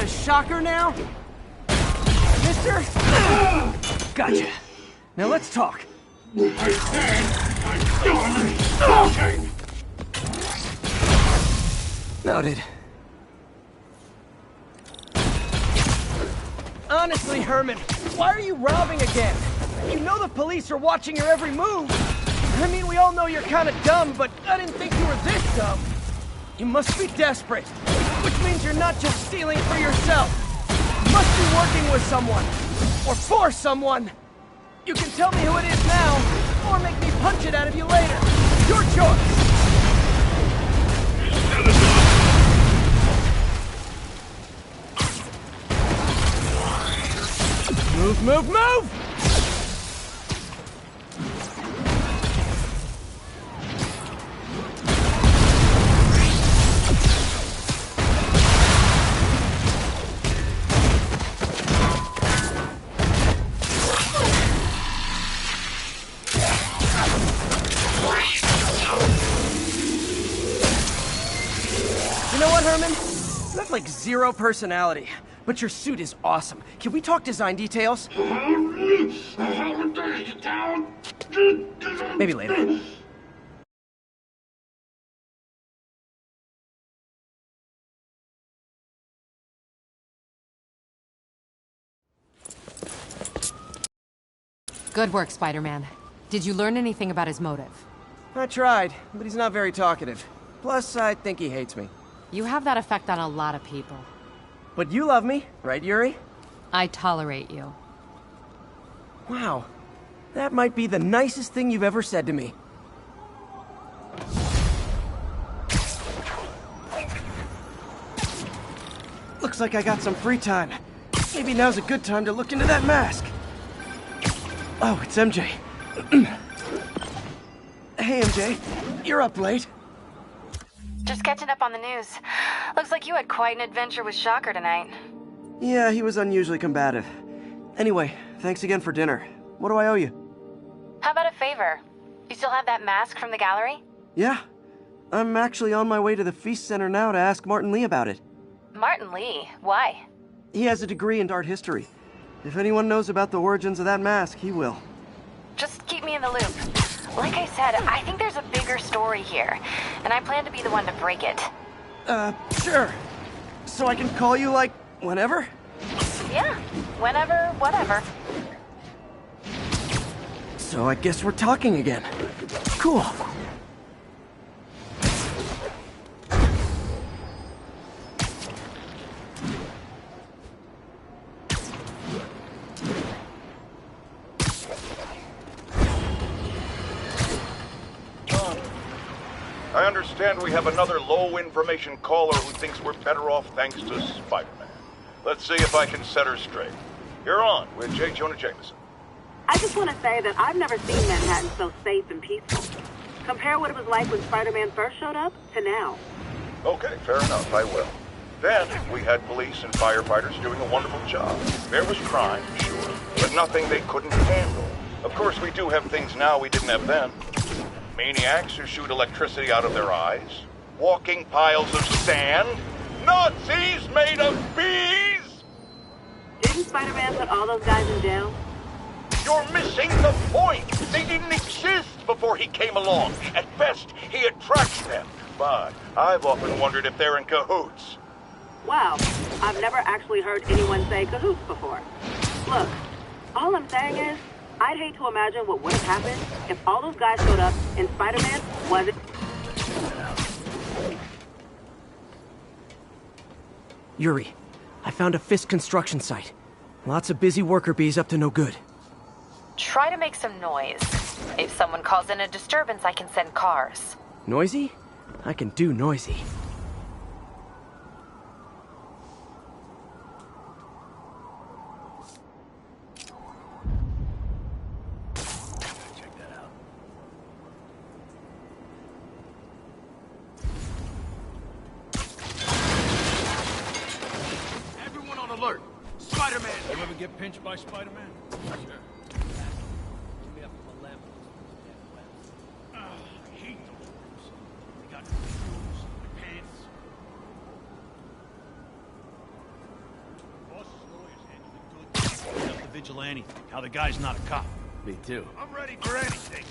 a shocker now? Mister? Gotcha. Now let's talk. I said I'm done talking! Noted. Honestly, Herman, why are you robbing again? You know the police are watching your every move. I mean, we all know you're kind of dumb, but I didn't think you were this dumb. You must be desperate, which means you're not just stealing for yourself. You must be working with someone, or for someone. You can tell me who it is now, or make me punch it out of you later. Your choice. Move, move, move! You know what, Herman? You have like zero personality. But your suit is awesome. Can we talk design details? Maybe later. Good work, Spider-Man. Did you learn anything about his motive? I tried, but he's not very talkative. Plus, I think he hates me. You have that effect on a lot of people. But you love me, right, Yuri? I tolerate you. Wow. That might be the nicest thing you've ever said to me. Looks like I got some free time. Maybe now's a good time to look into that mask. Oh, it's MJ. Hey, MJ. You're up late. Just catching up on the news. Looks like you had quite an adventure with Shocker tonight. Yeah, he was unusually combative. Anyway, thanks again for dinner. What do I owe you? How about a favor? You still have that mask from the gallery? Yeah. I'm actually on my way to the Feast Center now to ask Martin Lee about it. Martin Lee? Why? He has a degree in art history. If anyone knows about the origins of that mask, he will. Just keep me in the loop. Like I said, I think there's a bigger story here, and I plan to be the one to break it. Sure. So I can call you, like, whenever? Yeah, whenever, whatever. So I guess we're talking again. Cool. I understand we have another low-information caller who thinks we're better off thanks to Spider-Man. Let's see if I can set her straight. You're on with J. Jonah Jameson. I just want to say that I've never seen Manhattan so safe and peaceful. Compare what it was like when Spider-Man first showed up to now. Okay, fair enough, I will. Then, we had police and firefighters doing a wonderful job. There was crime, sure, but nothing they couldn't handle. Of course, we do have things now we didn't have then. Maniacs who shoot electricity out of their eyes, walking piles of sand, Nazis made of bees! Didn't Spider-Man put all those guys in jail? You're missing the point! They didn't exist before he came along. At best, he attracts them. But I've often wondered if they're in cahoots. Wow, I've never actually heard anyone say cahoots before. Look, all I'm saying is, I'd hate to imagine what would have happened if all those guys showed up and Spider-Man wasn't... Yuri, I found a Fisk construction site. Lots of busy worker bees up to no good. Try to make some noise. If someone calls in a disturbance, I can send cars. Noisy? I can do noisy. Alert! Spider-Man! You ever get pinched by Spider-Man? Sure. I hate those words. They got shoes, pants. vigilante. How the guy's not a cop. Me too. I'm ready for anything.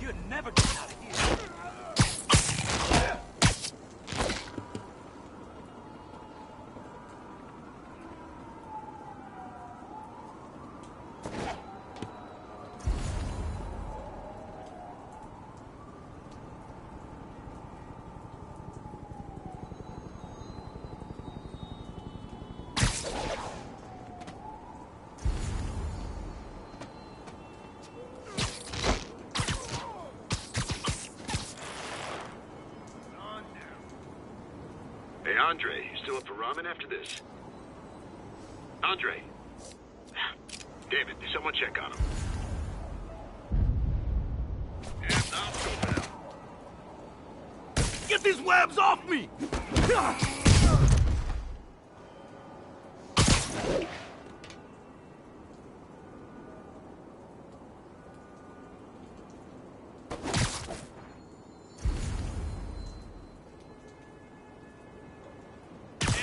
You're never getting out of here. Hey, Andre, you still up for ramen after this? Andre! Damn it, someone check on him. And I'll go now. Get these webs off me!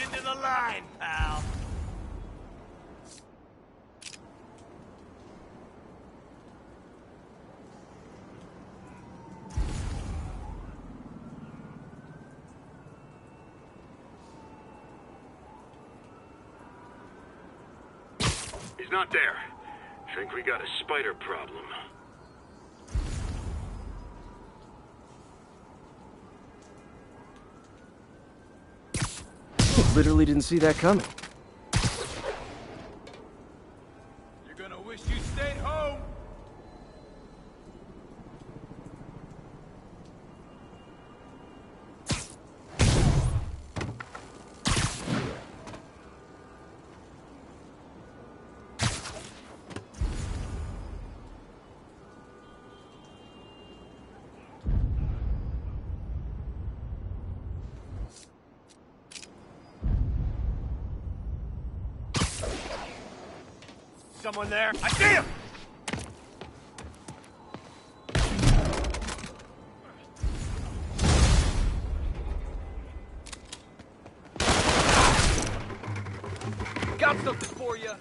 Into the line, pal. He's not there. Think we got a spider problem. Literally didn't see that coming. You're gonna wish you stayed home. Someone there? I see him! Got something for you.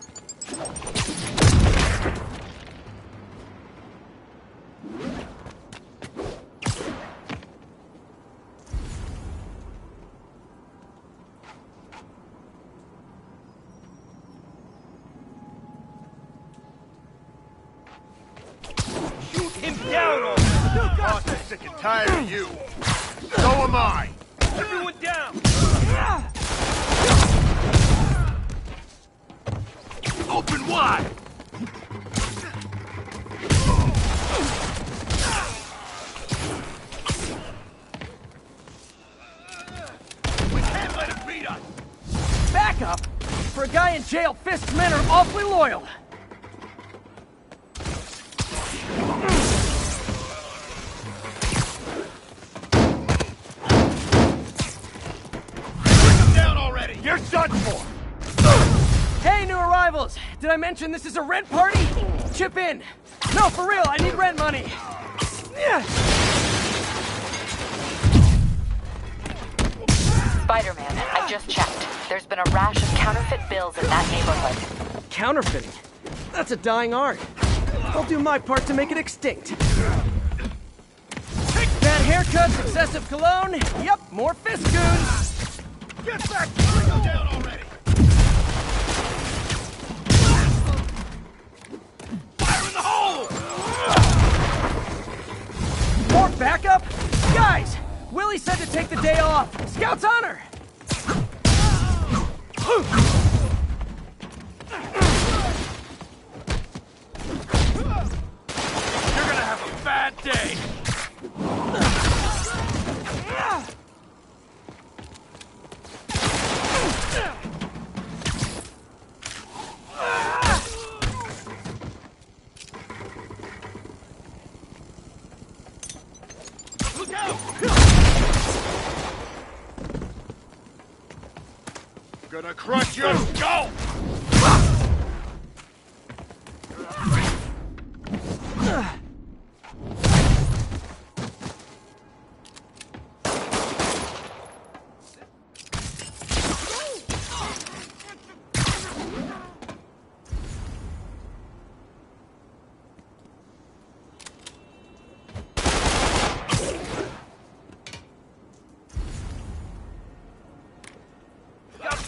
I'm sick and tired of you. So am I. Everyone down! Open wide! We can't let him beat us! Back up! For a guy in jail, Fisk's men are awfully loyal. You're done for! Hey, new arrivals! Did I mention this is a rent party? Chip in! No, for real, I need rent money! Spider-Man, I just checked. There's been a rash of counterfeit bills in that neighborhood. Counterfeiting? That's a dying art. I'll do my part to make it extinct. Bad haircuts, excessive cologne, yep, more Fisk goons! Get back! Go down already! Fire in the hole! More backup? Guys! Willie said to take the day off. Scout's honor! You're gonna have a bad day! Look out! Gonna crush your skull!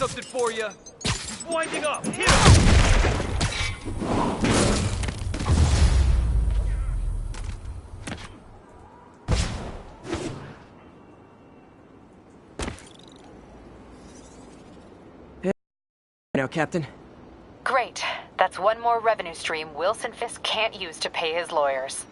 something for you. He's winding up. Hit him! Now, Captain. Great. That's one more revenue stream Wilson Fisk can't use to pay his lawyers.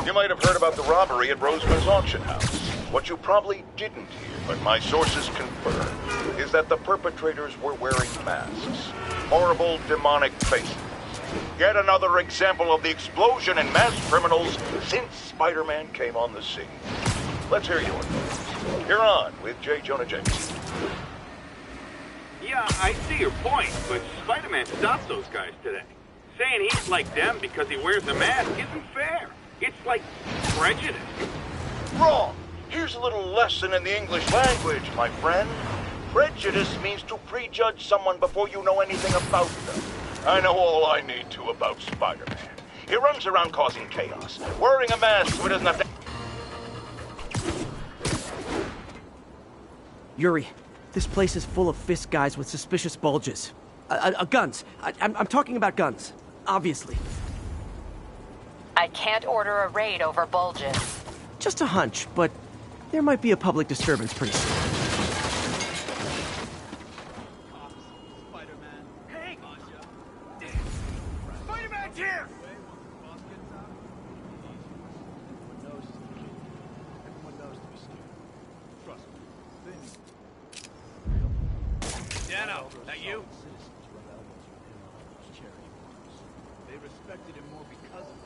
You might have heard about the robbery at Roseman's auction house. What you probably didn't hear, but my sources confirm, is that the perpetrators were wearing masks. Horrible, demonic faces. Yet another example of the explosion in mass criminals since Spider-Man came on the scene. Let's hear your thoughts. You're on with J. Jonah Jameson. Yeah, I see your point, but Spider-Man stopped those guys today. Saying he's like them because he wears a mask isn't fair. It's like prejudice. Wrong. Here's a little lesson in the English language, my friend. Prejudice means to prejudge someone before you know anything about them. I know all I need to about Spider-Man. He runs around causing chaos, wearing a mask so he doesn't have to... Yuri, this place is full of Fisk guys with suspicious bulges. Guns. I'm talking about guns. Obviously. I can't order a raid over bulges. Just a hunch, but there might be a public disturbance pretty soon. Hey! Spider-Man's here! Dano, that you? They respected him more because of it.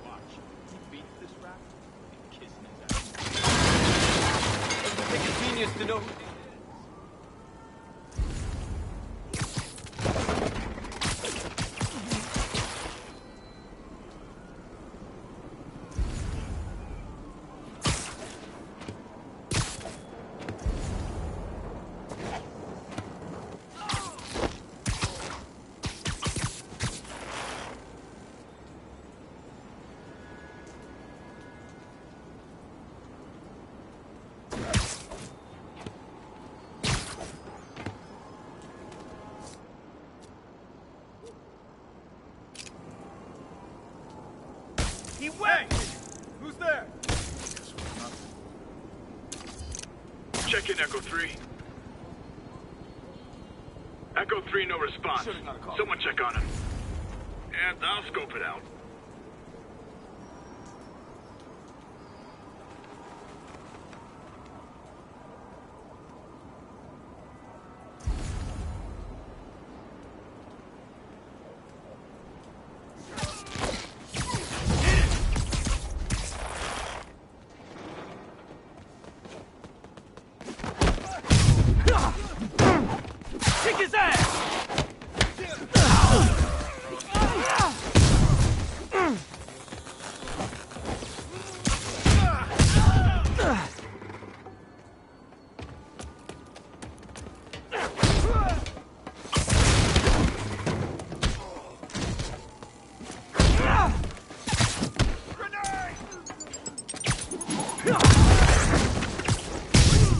Watch, he beats this rat and kissing his ass. Doesn't take a genius to know who did He went! Hey, who's there? Check in, Echo 3. Echo 3, no response. Someone check on him. And I'll scope it out. Kick his ass!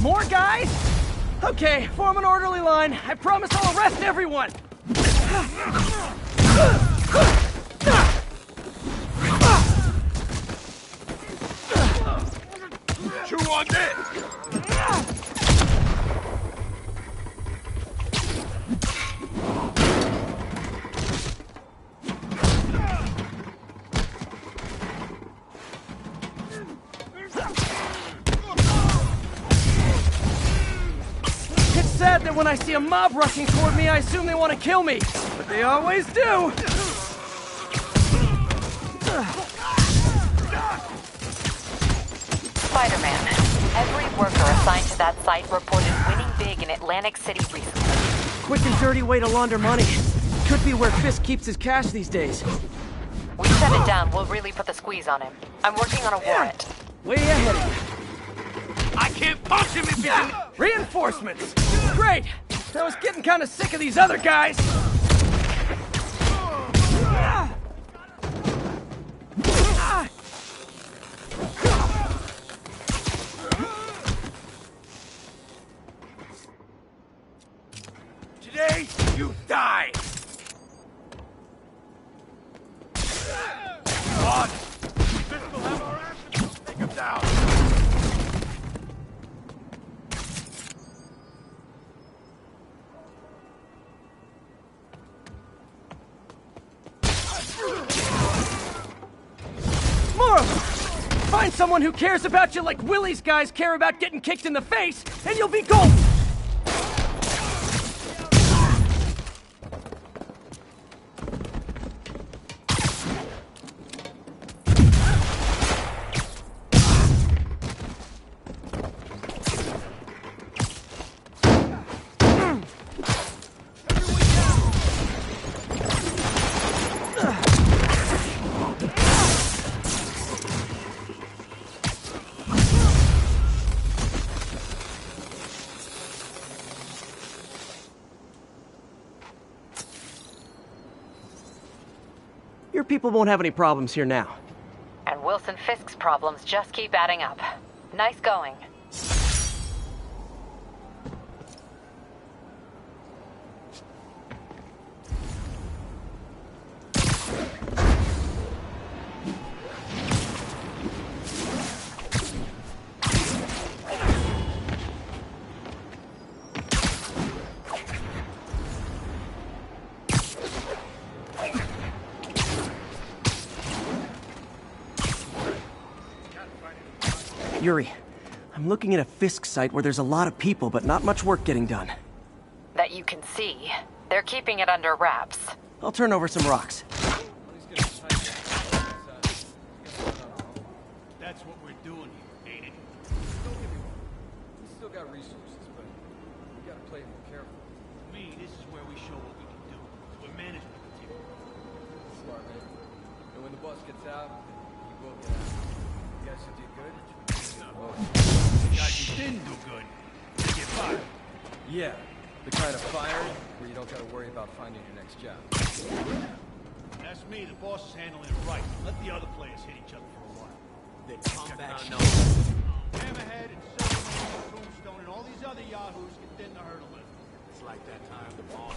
More guys? Okay, form an orderly line. I promise I'll arrest everyone! Chew on this! that when I see a mob rushing toward me, I assume they want to kill me. But they always do! Spider-Man, every worker assigned to that site reported winning big in Atlantic City recently. Quick and dirty way to launder money. Could be where Fisk keeps his cash these days. We shut it down, we'll really put the squeeze on him. I'm working on a warrant. Way ahead of you. I can't punch him if he's in... Reinforcements! Great! I was getting kind of sick of these other guys. Today, you die! On! Fisk will have our asses. Take him down! More of them! Find someone who cares about you like Willie's guys care about getting kicked in the face, and you'll be golden! Your people won't have any problems here now. And Wilson Fisk's problems just keep adding up. Nice going. Yuri, I'm looking at a Fisk site where there's a lot of people, but not much work getting done. That you can see. They're keeping it under wraps. I'll turn over some rocks. That's what we're doing here, ain't it? Don't get me wrong. We still got resources, but we gotta play it more careful. To me, this is where we show what we can do. We're management material. Smart, man. And when the boss gets out, you both get out. You guys did good? No. The guys who didn't do good, they get fired. Yeah. The kind of fire where you don't gotta worry about finding your next job. That's me, the boss is handling it right. Let the other players hit each other for a while. Then combat no. Hammerhead and Silverman and Tombstone and all these other yahoos get thin to hurt a little. It's like that time the ball.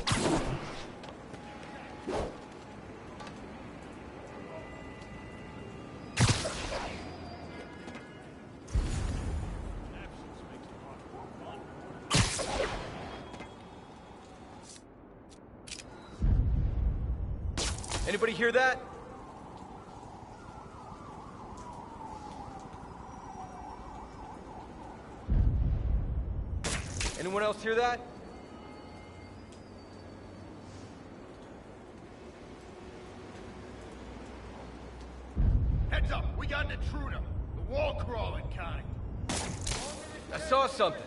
Absence makes the heart work fun. Anybody hear that? Anyone else hear that? Heads up, we got an intruder. The wall crawling kind. I saw something.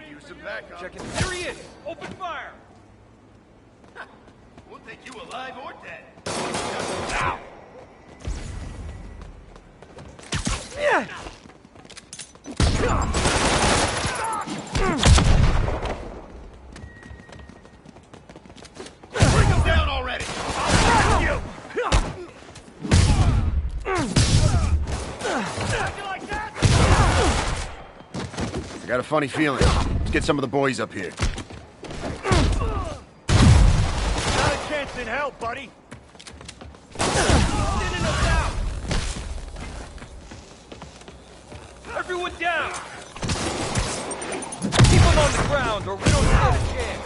Use some backup. Check it. There he is! Open fire! We'll take you alive or dead. Ow! Yeah! Bring him down already! I'll you! I got a funny feeling. Let's get some of the boys up here. Not a chance in hell, buddy! Thinning us out! Everyone down! Keep them on the ground or we don't stand a chance!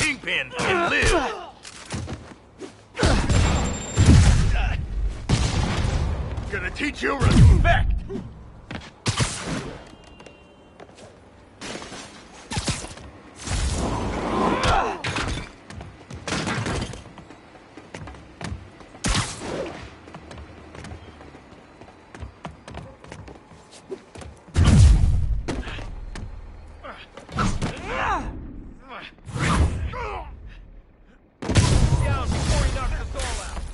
Kingpin and live. Gonna teach you respect.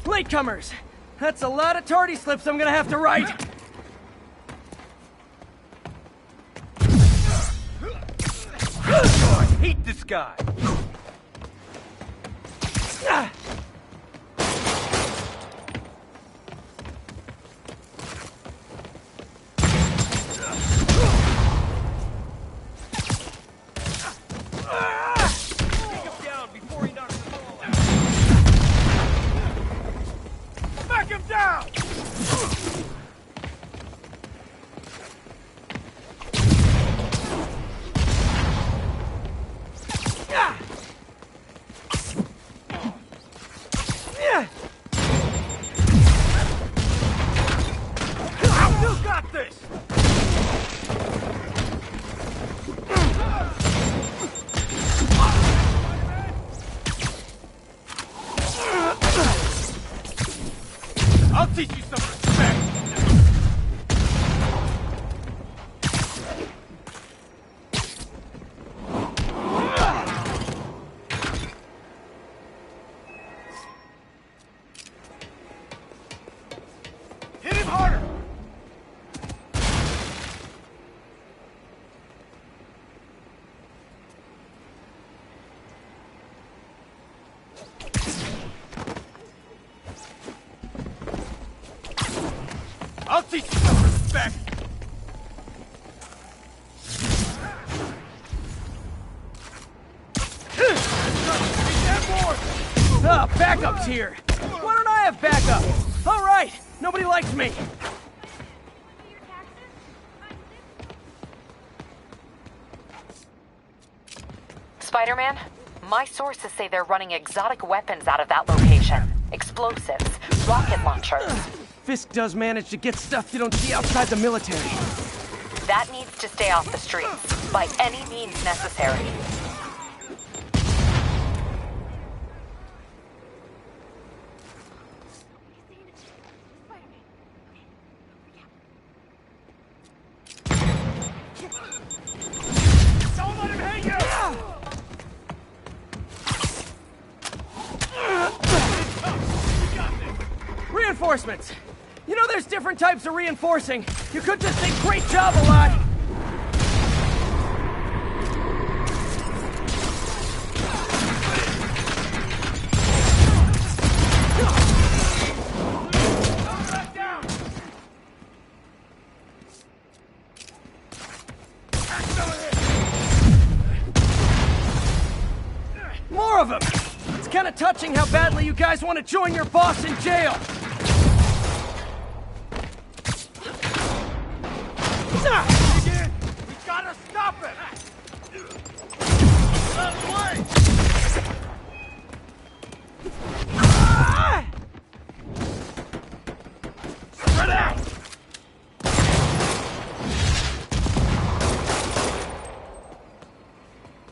Latecomers! That's a lot of tardy slips I'm gonna have to write! I hate this guy! I'll teach you some respect! Hit him harder! I'll teach you some respect! Ah, backup's here! Why don't I have backup? Alright, nobody likes me! Spider-Man, my sources say they're running exotic weapons out of that location. Explosives, rocket launchers. Fisk does manage to get stuff you don't see outside the military. That needs to stay off the streets, by any means necessary. Don't let him hang you! Reinforcements! You know there's different types of reinforcing. You could just say great job a lot. More of them! It's kind of touching how badly you guys want to join your boss in jail. Again! We gotta stop it! Out of the way! Spread out!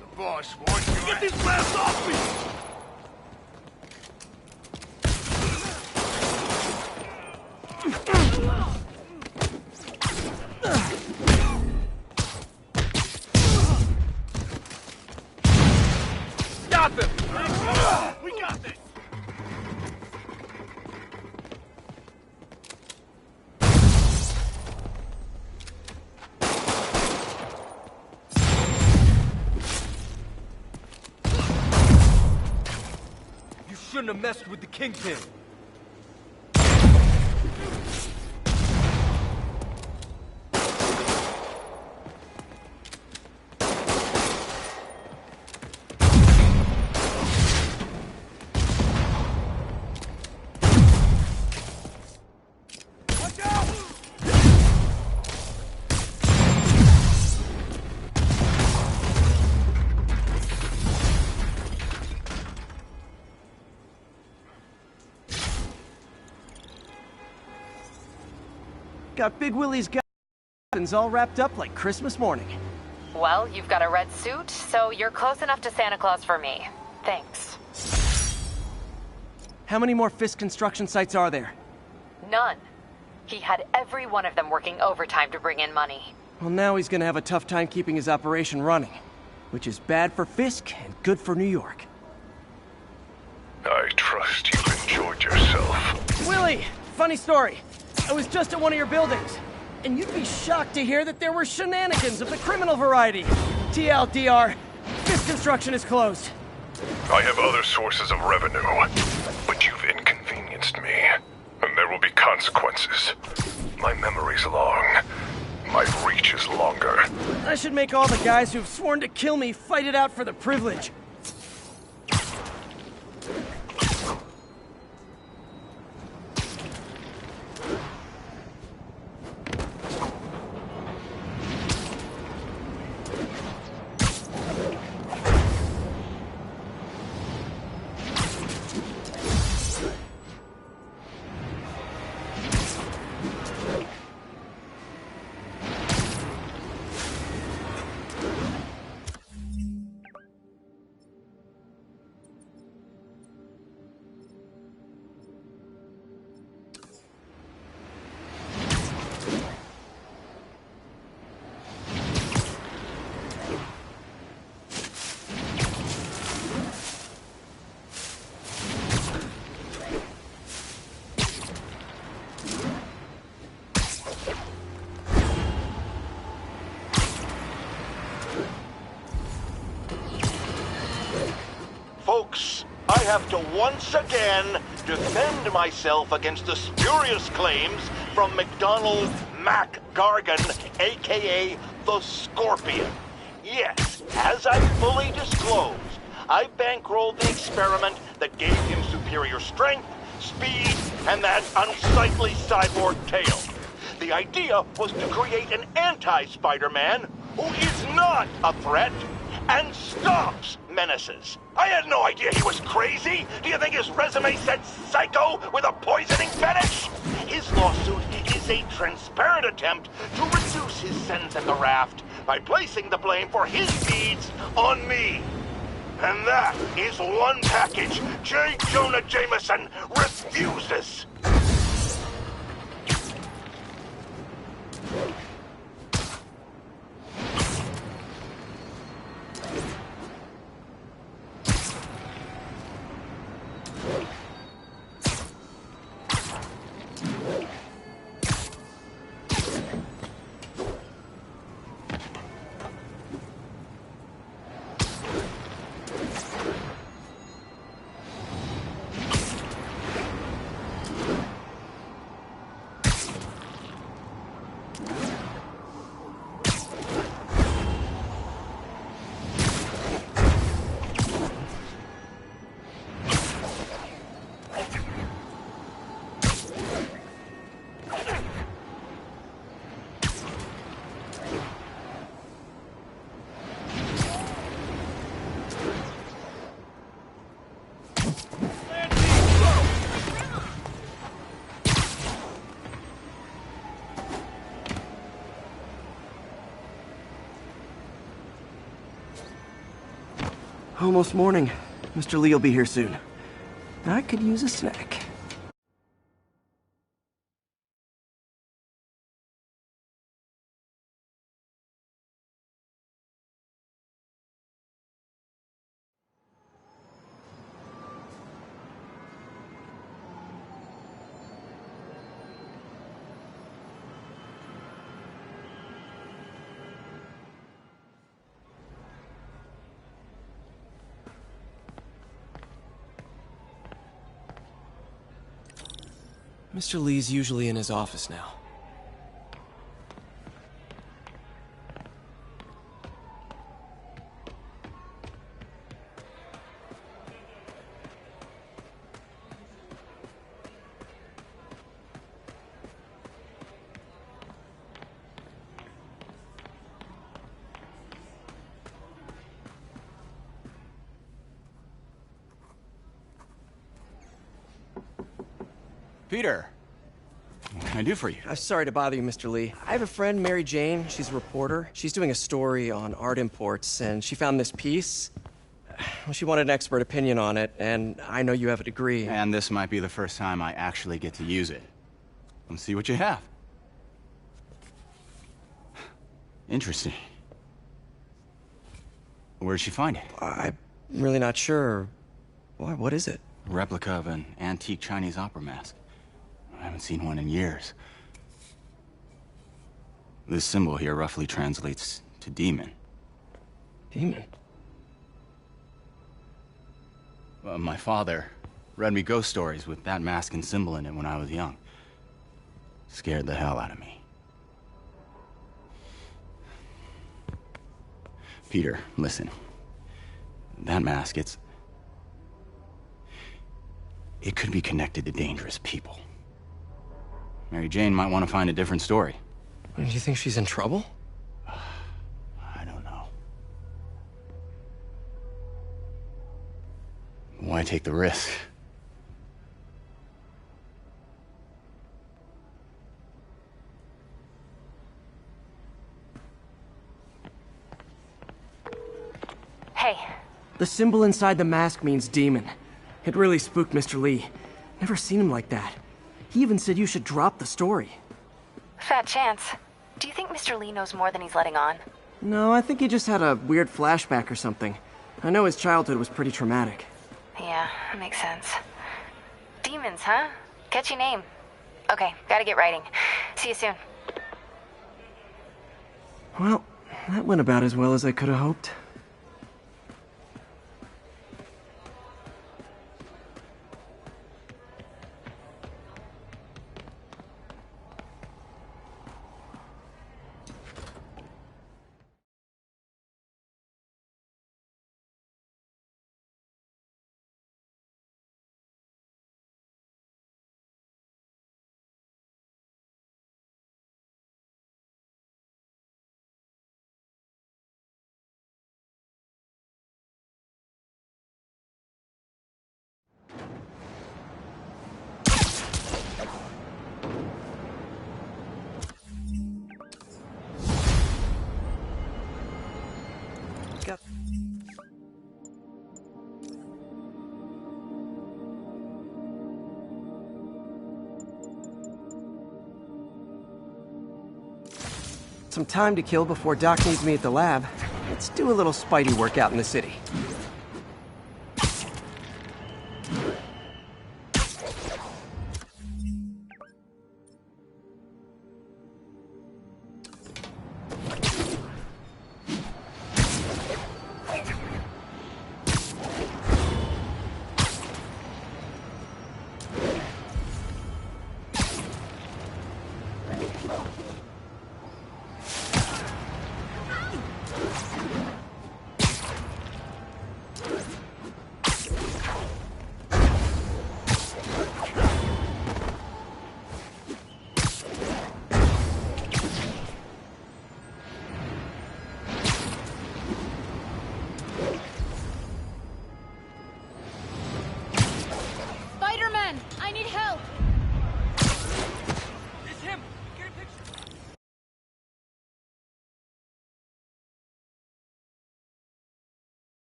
The boss wants you. Get these blasts off me! Got them! We got this! You shouldn't have messed with the Kingpin. Got Big Willie's guns all wrapped up like Christmas morning. Well, you've got a red suit, so you're close enough to Santa Claus for me. Thanks. How many more Fisk construction sites are there? None. He had every one of them working overtime to bring in money. Well, now he's gonna have a tough time keeping his operation running, which is bad for Fisk and good for New York. I trust you enjoyed yourself. Willie, funny story. I was just at one of your buildings, and you'd be shocked to hear that there were shenanigans of the criminal variety. TLDR, Fisk construction is closed. I have other sources of revenue, but you've inconvenienced me, and there will be consequences. My memory's long. My reach is longer. I should make all the guys who've sworn to kill me fight it out for the privilege. Folks, I have to once again defend myself against the spurious claims from McDonald Mac Gargan, aka the Scorpion. Yes, as I fully disclosed, I bankrolled the experiment that gave him superior strength, speed, and that unsightly cyborg tail. The idea was to create an anti-Spider-Man who is not a threat and stops menaces. I had no idea he was crazy. Do you think his resume said psycho with a poisoning fetish? His lawsuit is a transparent attempt to reduce his sentence at the raft by placing the blame for his deeds on me. And that is one package J. Jonah Jameson refuses. Almost morning. Mr. Lee will be here soon. I could use a snack. Mr. Lee's usually in his office now. Peter, can I do for you? Sorry to bother you, Mr. Lee. I have a friend, Mary Jane. She's a reporter. She's doing a story on art imports, and she found this piece. Well, she wanted an expert opinion on it, and I know you have a degree. And this might be the first time I actually get to use it. Let's see what you have. Interesting. Where'd she find it? I'm really not sure. Why, what is it? A replica of an antique Chinese opera mask. I haven't seen one in years. This symbol here roughly translates to demon. Demon? My father read me ghost stories with that mask and symbol in it when I was young. Scared the hell out of me. Peter, listen. That mask, it could be connected to dangerous people. Mary Jane might want to find a different story. Do you think she's in trouble? I don't know. Why take the risk? Hey. The symbol inside the mask means demon. It really spooked Mr. Lee. Never seen him like that. He even said you should drop the story. Fat chance. Do you think Mr. Lee knows more than he's letting on? No, I think he just had a weird flashback or something. I know his childhood was pretty traumatic. Yeah, makes sense. Demons, huh? Catchy name. Okay, gotta get writing. See you soon. Well, that went about as well as I could have hoped. Some time to kill before Doc needs me at the lab. Let's do a little Spidey workout in the city.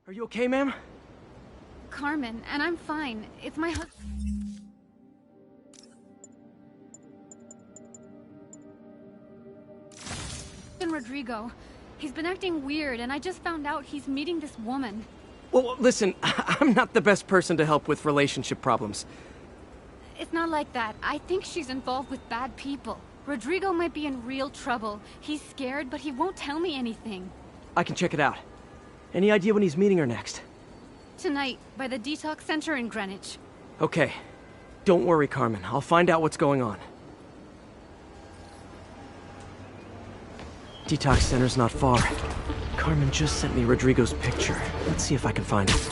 Are you okay, ma'am? Carmen, and I'm fine. It's my husband. Rodrigo. He's been acting weird, and I just found out he's meeting this woman. Well, listen, I'm not the best person to help with relationship problems. It's not like that. I think she's involved with bad people. Rodrigo might be in real trouble. He's scared, but he won't tell me anything. I can check it out. Any idea when he's meeting her next? Tonight, by the detox center in Greenwich. Okay. Don't worry, Carmen. I'll find out what's going on. Detox center's not far. Carmen just sent me Rodrigo's picture. Let's see if I can find it.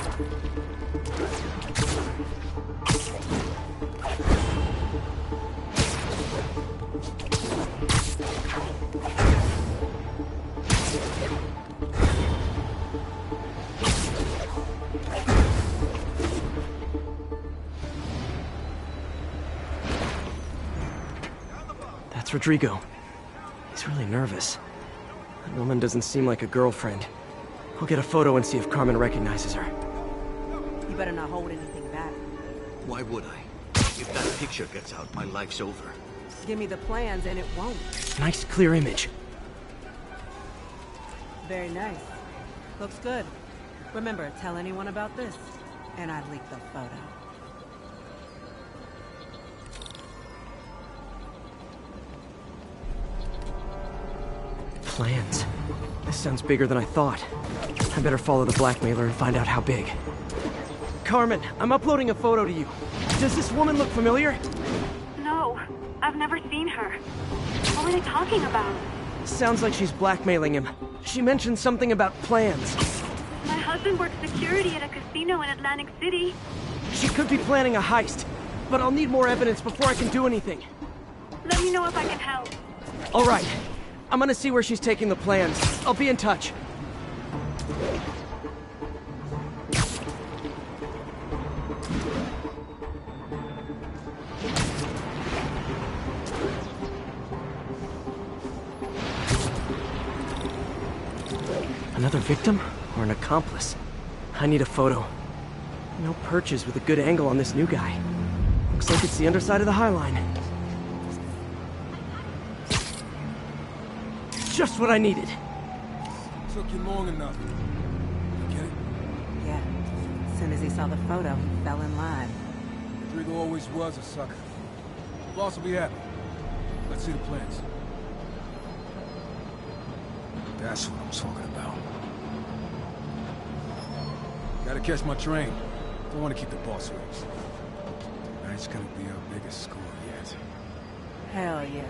That's Rodrigo. He's really nervous. That woman doesn't seem like a girlfriend. I'll get a photo and see if Carmen recognizes her. You better not hold anything back. Why would I? If that picture gets out, my life's over. Give me the plans and it won't. Nice clear image. Very nice. Looks good. Remember, tell anyone about this, and I leak the photo. Plans. This sounds bigger than I thought. I better follow the blackmailer and find out how big. Carmen, I'm uploading a photo to you. Does this woman look familiar? No, I've never seen her. What were they talking about? Sounds like she's blackmailing him. She mentioned something about plans. My husband works security at a casino in Atlantic City. She could be planning a heist, but I'll need more evidence before I can do anything. Let me know if I can help. All right. I'm gonna see where she's taking the plans. I'll be in touch. Another victim or an accomplice? I need a photo. No perches with a good angle on this new guy. Looks like it's the underside of the High Line. Just what I needed. Took you long enough. You get it? Yeah. As soon as he saw the photo, he fell in line. Rodrigo always was a sucker. Boss will be happy. Let's see the plans. That's what I'm talking about. Gotta catch my train. Don't want to keep the boss waiting. Tonight's gonna be our biggest score yet. Hell yeah.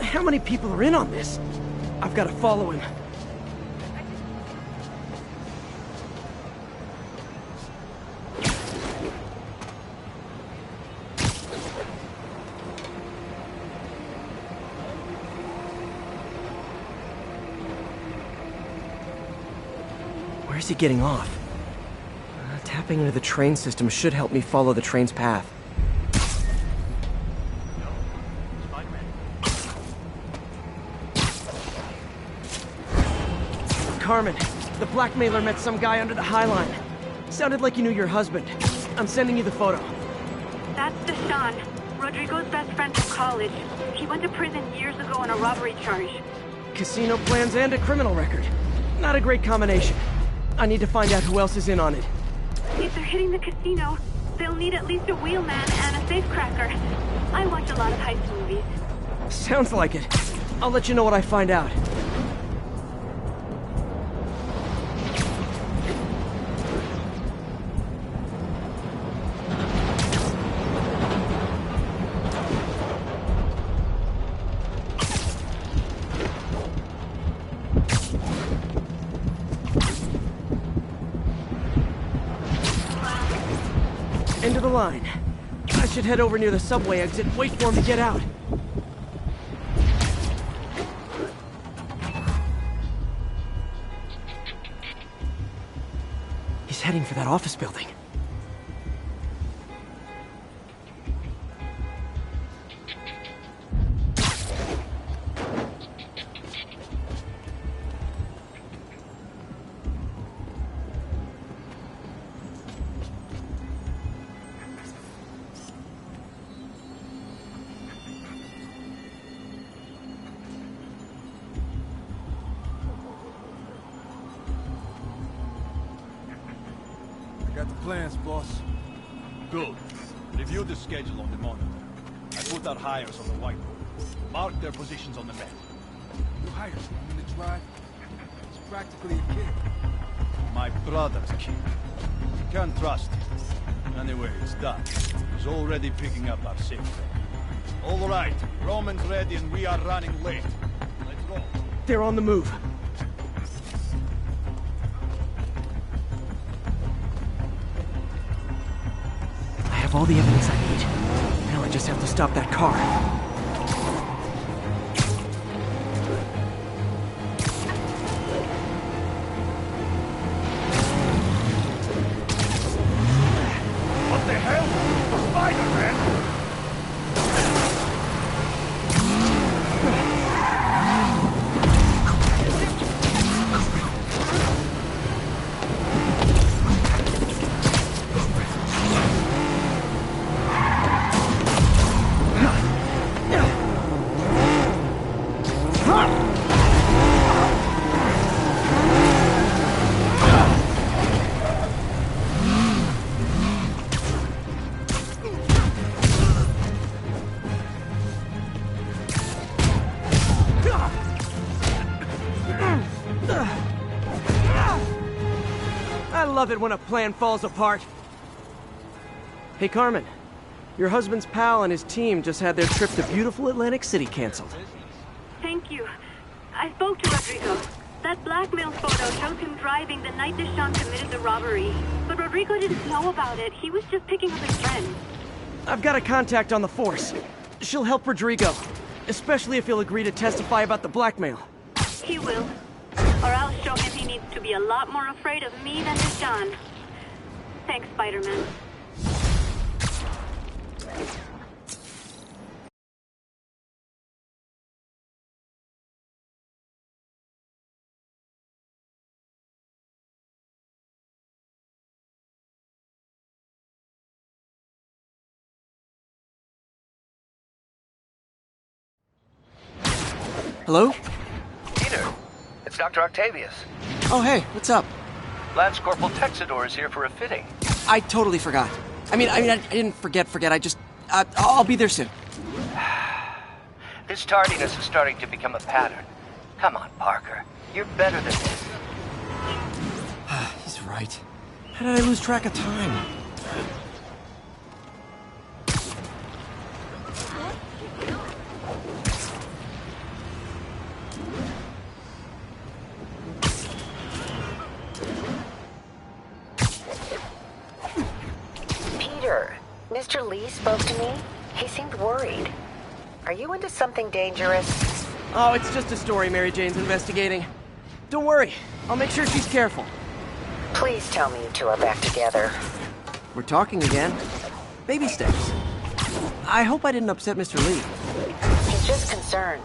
How many people are in on this? I've got to follow him. Where's he getting off? Tapping into the train system should help me follow the train's path. Carmen, the blackmailer met some guy under the High Line. Sounded like you knew your husband. I'm sending you the photo. That's Deshaun, Rodrigo's best friend from college. He went to prison years ago on a robbery charge. Casino plans and a criminal record. Not a great combination. I need to find out who else is in on it. If they're hitting the casino, they'll need at least a wheelman and a safecracker. I watch a lot of heist movies. Sounds like it. I'll let you know what I find out. End of the line. I should head over near the subway exit and wait for him to get out. He's heading for that office building. Got the plans, boss. Good. Review the schedule on the monitor. I put our hires on the whiteboard. Mark their positions on the map. You hired him in the drive. He's practically a kid. My brother's kid. You can't trust him. Anyway, it's done. He's already picking up our sick friend. All right, Roman's ready and we are running late. Let's go. They're on the move. I have all the evidence I need. Now I just have to stop that car. I love it when a plan falls apart. Hey, Carmen. Your husband's pal and his team just had their trip to beautiful Atlantic City canceled. Thank you. I spoke to Rodrigo. That blackmail photo shows him driving the night Deshaun committed the robbery. But Rodrigo didn't know about it. He was just picking up his friend. I've got a contact on the force. She'll help Rodrigo, especially if he'll agree to testify about the blackmail. He will. Or I'll show him he needs to be a lot more afraid of me than Deshaun. Thanks, Spider-Man. Hello? Peter, it's Dr. Octavius. Oh, hey, what's up? Lance Corporal Texador is here for a fitting. I totally forgot. I didn't forget. I just... I'll be there soon. This tardiness is starting to become a pattern. Come on, Parker. You're better than this. He's right. How did I lose track of time? Peter, Mr. Lee spoke to me. He seemed worried. Are you into something dangerous? Oh, it's just a story Mary Jane's investigating. Don't worry. I'll make sure she's careful. Please tell me you two are back together. We're talking again. Baby steps. I hope I didn't upset Mr. Lee. He's just concerned.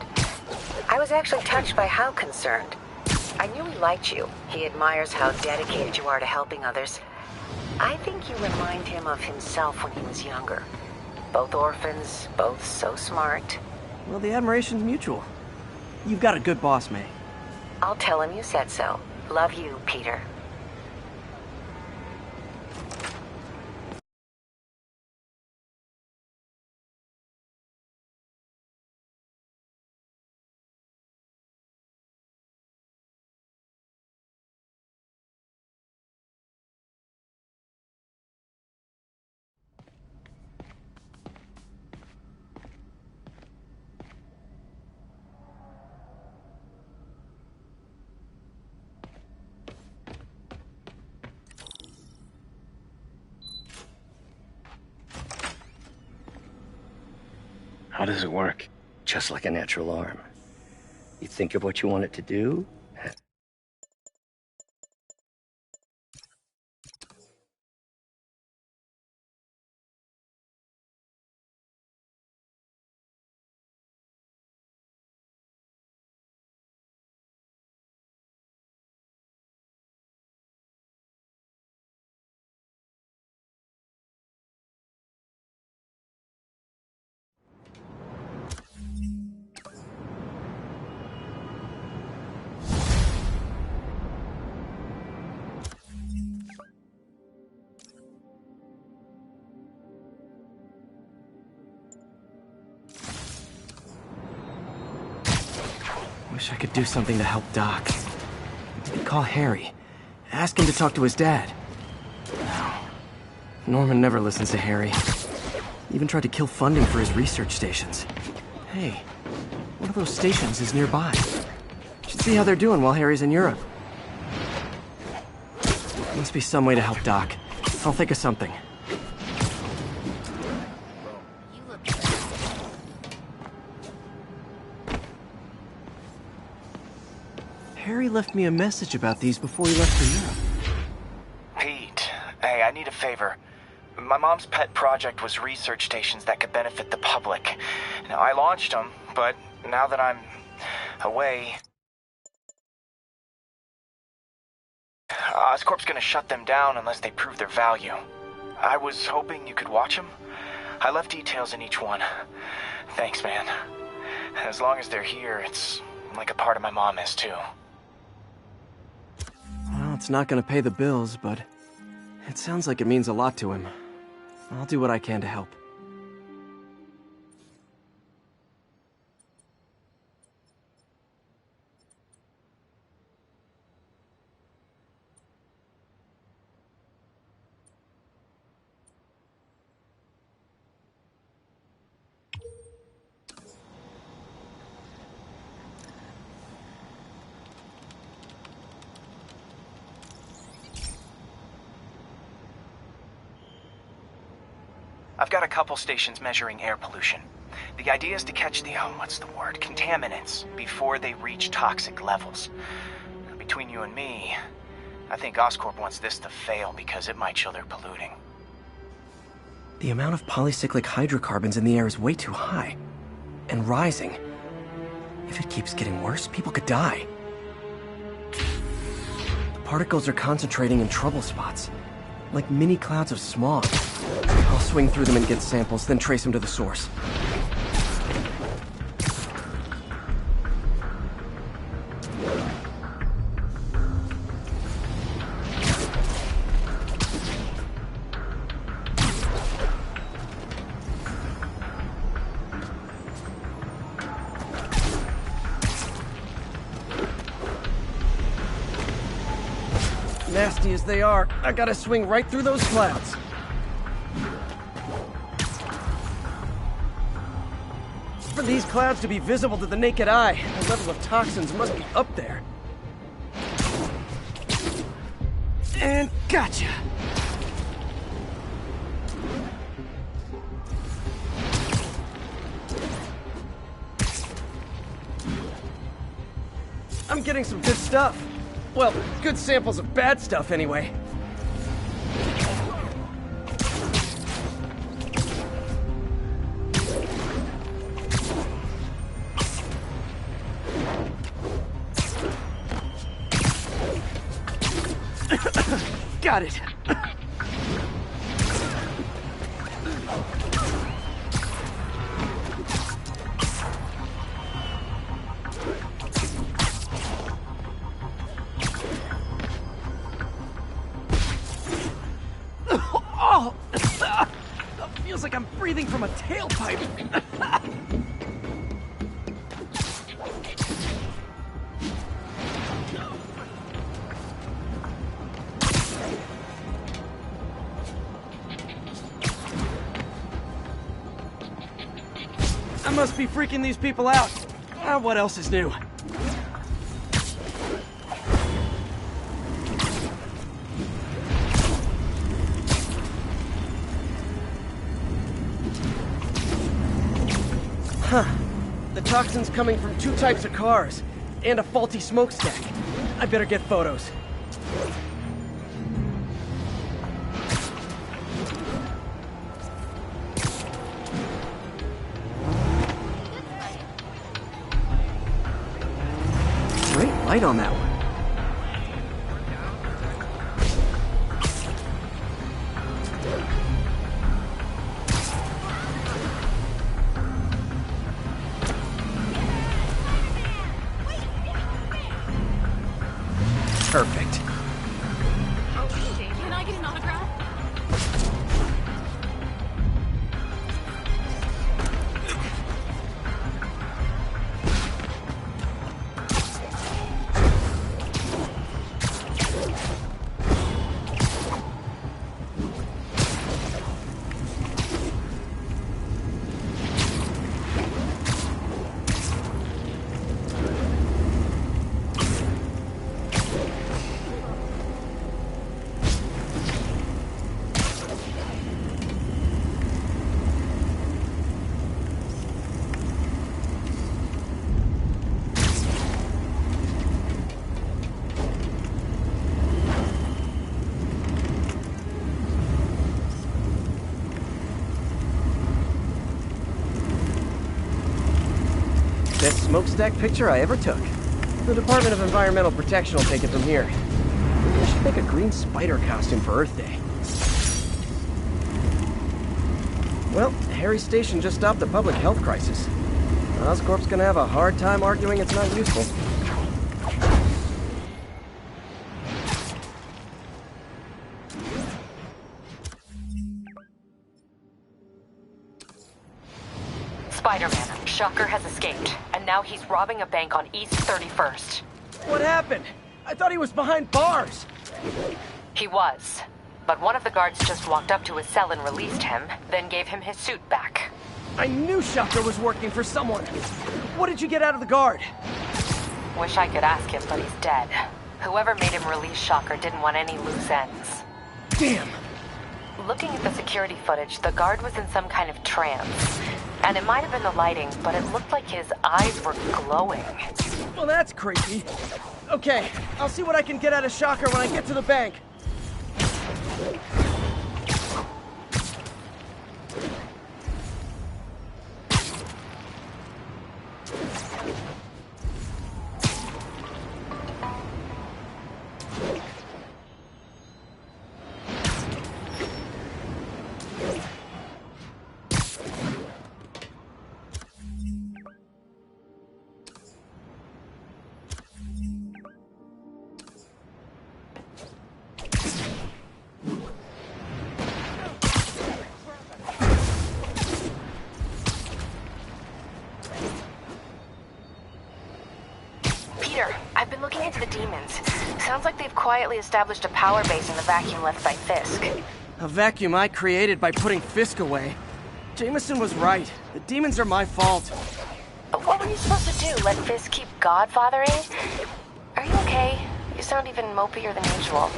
I was actually touched by how concerned. I knew he liked you. He admires how dedicated you are to helping others. I think you remind him of himself when he was younger. Both orphans, both so smart. Well, the admiration's mutual. You've got a good boss, May. I'll tell him you said so. Love you, Peter. How does it work? Just like a natural arm. You think of what you want it to do. Wish I could do something to help Doc. Maybe call Harry. Ask him to talk to his dad. No. Norman never listens to Harry. Even tried to kill funding for his research stations. Hey, one of those stations is nearby. Should see how they're doing while Harry's in Europe. Must be some way to help Doc. I'll think of something. Harry left me a message about these before he left for Europe. Pete, hey, I need a favor. My mom's pet project was research stations that could benefit the public. Now, I launched them, but now that I'm away, Oscorp's gonna shut them down unless they prove their value. I was hoping you could watch them. I left details in each one. Thanks, man. As long as they're here, it's like a part of my mom is, too. Well, it's not gonna pay the bills, but it sounds like it means a lot to him. I'll do what I can to help. got a couple stations measuring air pollution. The idea is to catch the, contaminants before they reach toxic levels. Between you and me, I think Oscorp wants this to fail because it might show they're polluting. The amount of polycyclic hydrocarbons in the air is way too high. And rising. If it keeps getting worse, people could die. The particles are concentrating in trouble spots. Like mini clouds of smog. I'll swing through them and get samples, then trace them to the source. Nasty as they are, I gotta swing right through those clouds. For these clouds to be visible to the naked eye, the level of toxins must be up there. And gotcha! I'm getting some good stuff. Well, good samples of bad stuff, anyway. Got it. Oh! Feels like I'm breathing from a tailpipe. I must be freaking these people out. What else is new? Huh. The toxin's coming from two types of cars, and a faulty smokestack. I better get photos. Great light on that one. Perfect. Can I get an autograph? Best smokestack picture I ever took. The Department of Environmental Protection will take it from here. I should make a green spider costume for Earth Day. Well, Harry Station just stopped the public health crisis. Oscorp's gonna have a hard time arguing it's not useful. Spider-Man, Shocker has escaped, and now he's robbing a bank on East 31st. What happened? I thought he was behind bars. He was, but one of the guards just walked up to his cell and released him, then gave him his suit back. I knew Shocker was working for someone. What did you get out of the guard? Wish I could ask him, but he's dead. Whoever made him release Shocker didn't want any loose ends. Damn. Looking at the security footage, the guard was in some kind of trance. And it might have been the lighting, but it looked like his eyes were glowing. Well, that's creepy. Okay, I'll see what I can get out of Shocker when I get to the bank. I've been looking into the demons. Sounds like they've quietly established a power base in the vacuum left by Fisk. A vacuum I created by putting Fisk away. Jameson was right. The demons are my fault. But what were you supposed to do? Let Fisk keep godfathering? Are you okay? You sound even mopier than usual.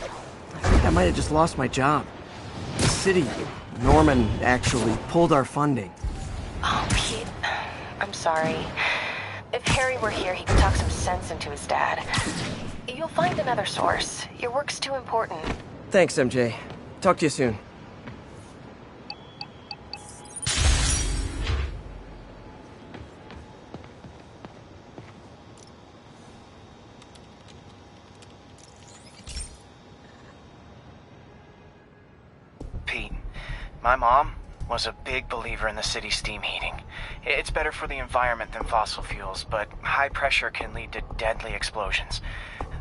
I think I might have just lost my job. The city, Norman, actually pulled our funding. Oh, Pete. I'm sorry. If Harry were here, he could talk some sense into his dad. You'll find another source. Your work's too important. Thanks, MJ. Talk to you soon. Pete, my mom was a big believer in the city's steam heating. It's better for the environment than fossil fuels, but high pressure can lead to deadly explosions.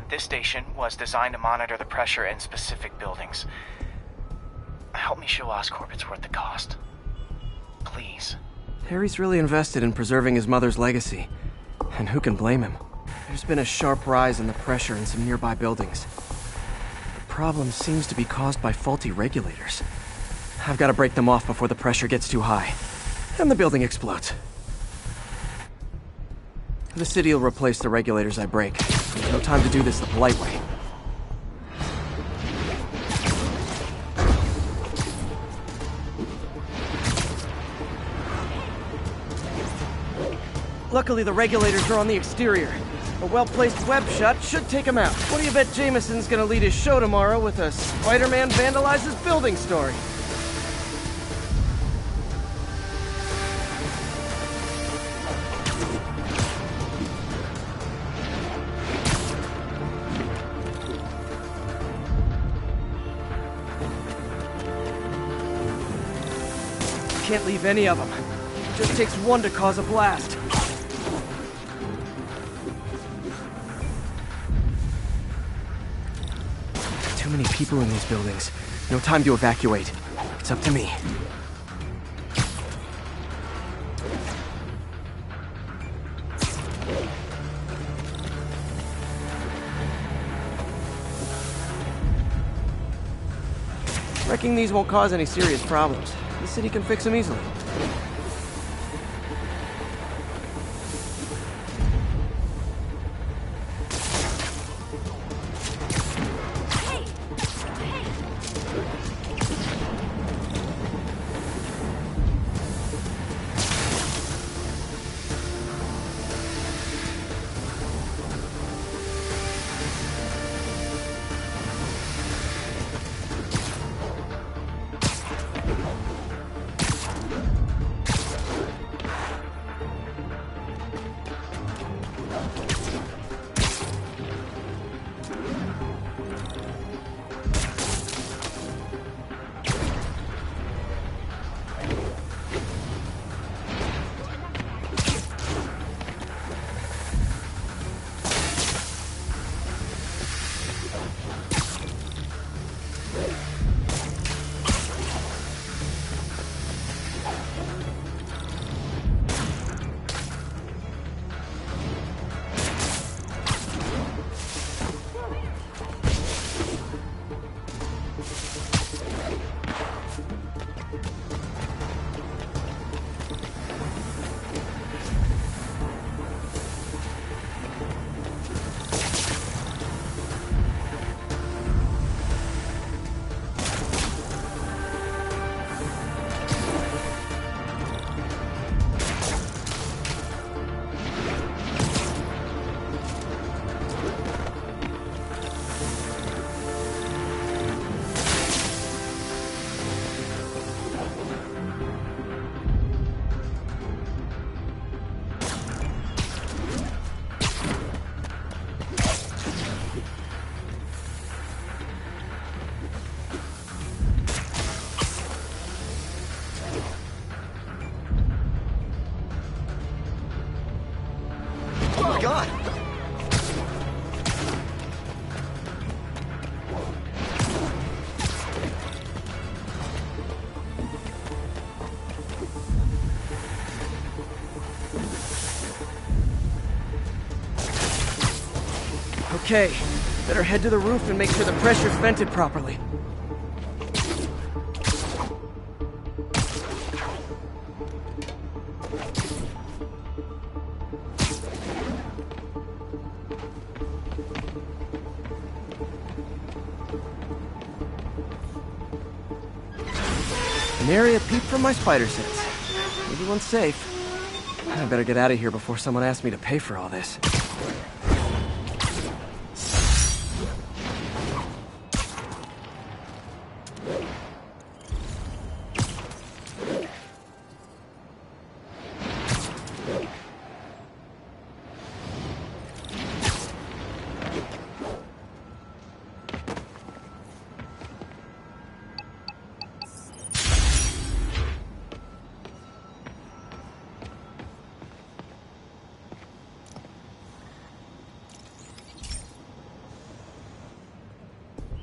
This station was designed to monitor the pressure in specific buildings. Help me show Oscorp it's worth the cost. Please. Harry's really invested in preserving his mother's legacy. And who can blame him? There's been a sharp rise in the pressure in some nearby buildings. The problem seems to be caused by faulty regulators. I've got to break them off before the pressure gets too high. And the building explodes. The city will replace the regulators I break. There's no time to do this the polite way. Luckily, the regulators are on the exterior. A well-placed web shot should take him out. What do you bet Jameson's gonna lead his show tomorrow with a Spider-Man vandalizes building story? Can't leave any of them. It just takes one to cause a blast. Too many people in these buildings. No time to evacuate. It's up to me. Wrecking these won't cause any serious problems. The city can fix them easily. Okay, better head to the roof and make sure the pressure's vented properly. An area peep from my spider sense. Maybe one's safe. I better get out of here before someone asks me to pay for all this.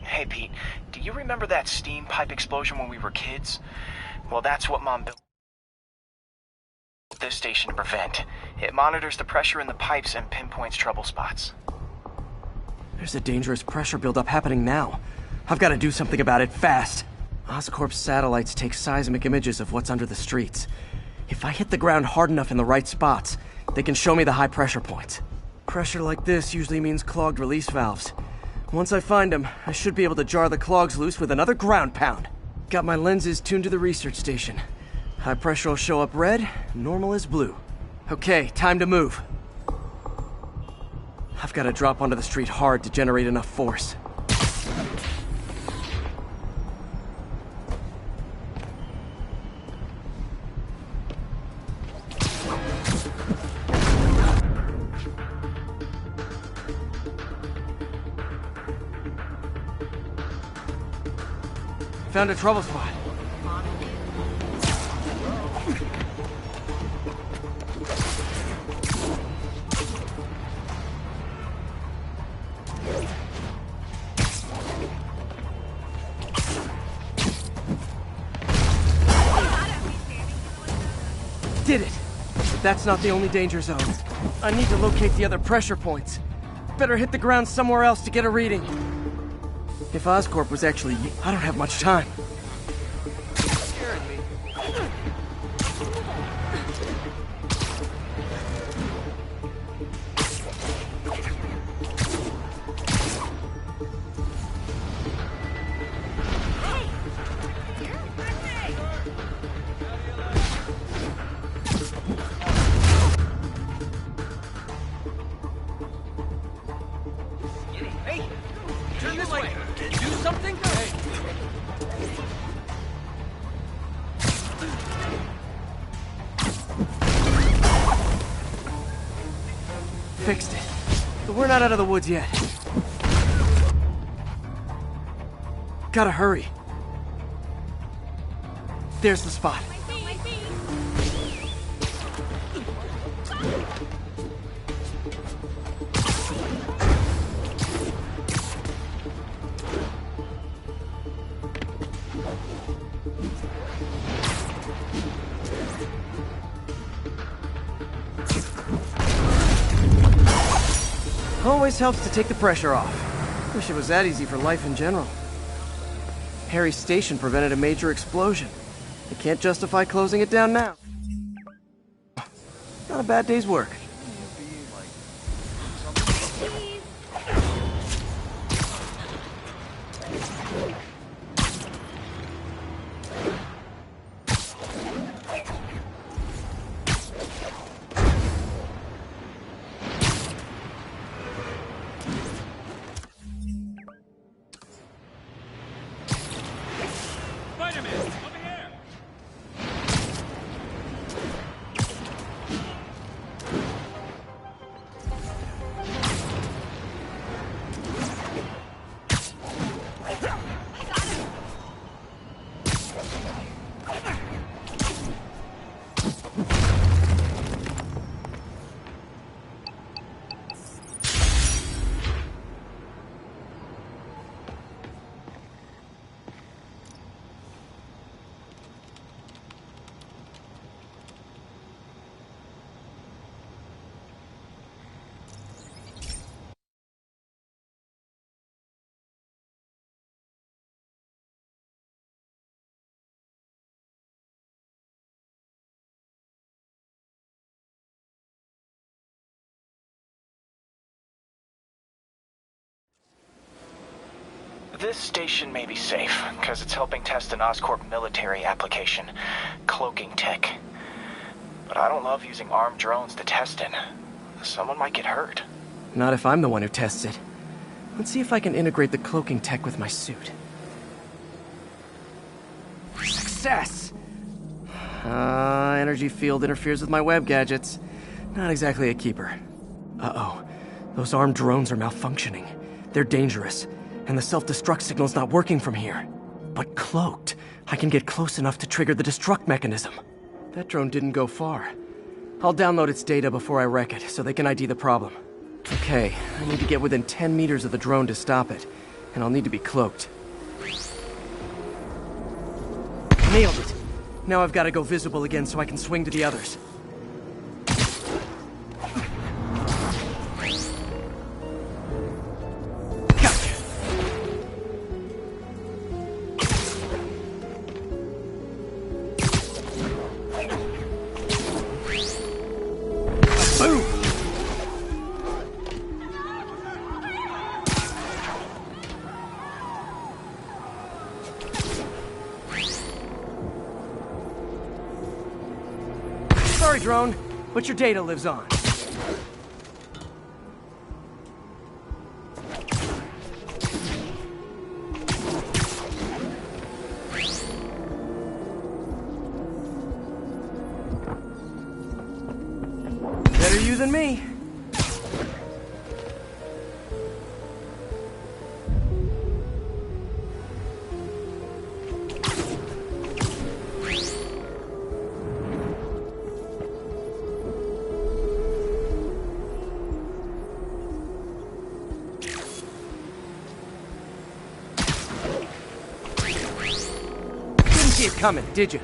Hey, Pete, do you remember that steam pipe explosion when we were kids? Well, that's what Mom built this station to prevent. It monitors the pressure in the pipes and pinpoints trouble spots. There's a dangerous pressure buildup happening now. I've got to do something about it fast. Oscorp's satellites take seismic images of what's under the streets. If I hit the ground hard enough in the right spots, they can show me the high pressure points. Pressure like this usually means clogged release valves. Once I find them, I should be able to jar the clogs loose with another ground pound. Got my lenses tuned to the research station. High pressure will show up red, normal is blue. Okay, time to move. I've got to drop onto the street hard to generate enough force. Found a trouble spot. Did it! But that's not the only danger zone. I need to locate the other pressure points. Better hit the ground somewhere else to get a reading. If Oscorp was actually... I don't have much time. Fixed it. But we're not out of the woods yet. Gotta hurry. There's the spot. Always helps to take the pressure off. Wish it was that easy for life in general. Harry's station prevented a major explosion. I can't justify closing it down now. Not a bad day's work. This station may be safe, because it's helping test an Oscorp military application, cloaking tech. But I don't love using armed drones to test it. Someone might get hurt. Not if I'm the one who tests it. Let's see if I can integrate the cloaking tech with my suit. Success! Energy field interferes with my web gadgets. Not exactly a keeper. Uh-oh. Those armed drones are malfunctioning. They're dangerous, and the self-destruct signal's not working from here. But cloaked, I can get close enough to trigger the destruct mechanism. That drone didn't go far. I'll download its data before I wreck it, so they can ID the problem. Okay, I need to get within 10 meters of the drone to stop it, and I'll need to be cloaked. Nailed it! Now I've got to go visible again so I can swing to the others. Gotcha! Boom! Sorry, drone, but your data lives on. Better you than me. Didn't see it coming, did you?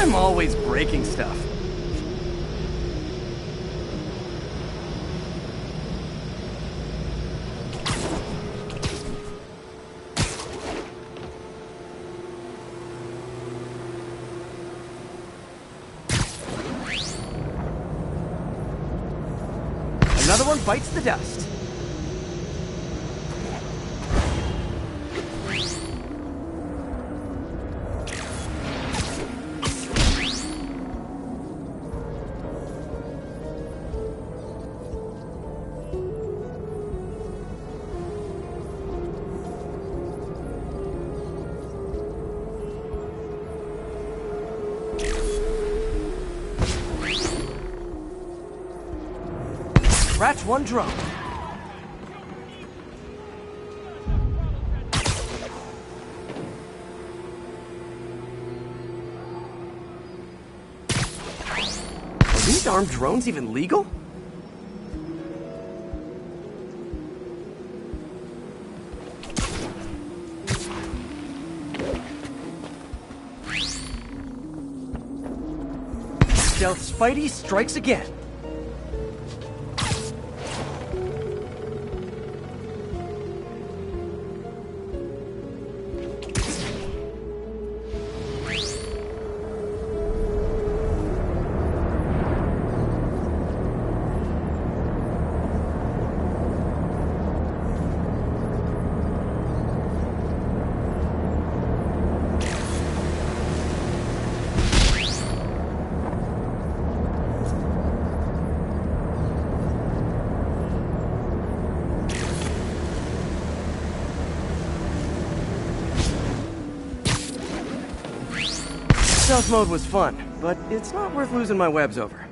I'm always breaking stuff. Another one bites the dust. Scratch one drone. Are these armed drones even legal? Stealth Spidey strikes again. Stealth mode was fun, but it's not worth losing my webs over.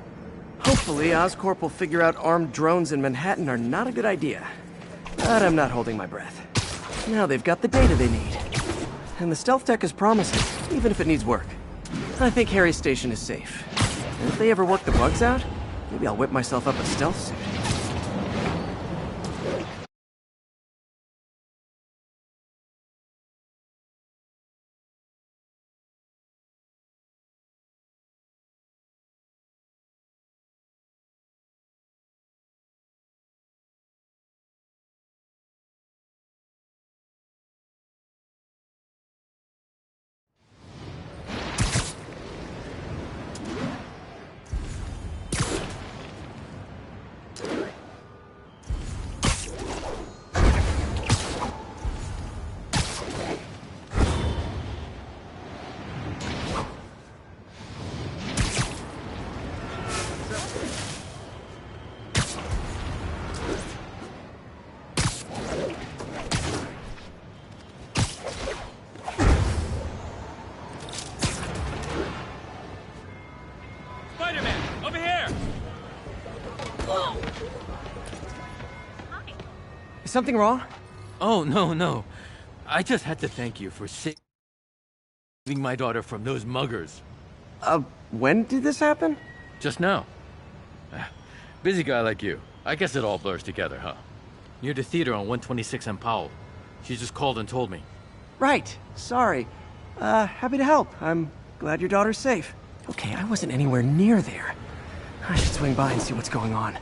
Hopefully, Oscorp will figure out armed drones in Manhattan are not a good idea. But I'm not holding my breath. Now they've got the data they need. And the stealth tech is promising, even if it needs work. I think Harry's station is safe. And if they ever work the bugs out, maybe I'll whip myself up a stealth suit. Is something wrong? Oh, no. I just had to thank you for saving my daughter from those muggers. When did this happen? Just now. Busy guy like you. I guess it all blurs together, huh? Near the theater on 126 and Powell. She just called and told me. Right. Sorry. Happy to help. I'm glad your daughter's safe. Okay, I wasn't anywhere near there. I should swing by and see what's going on.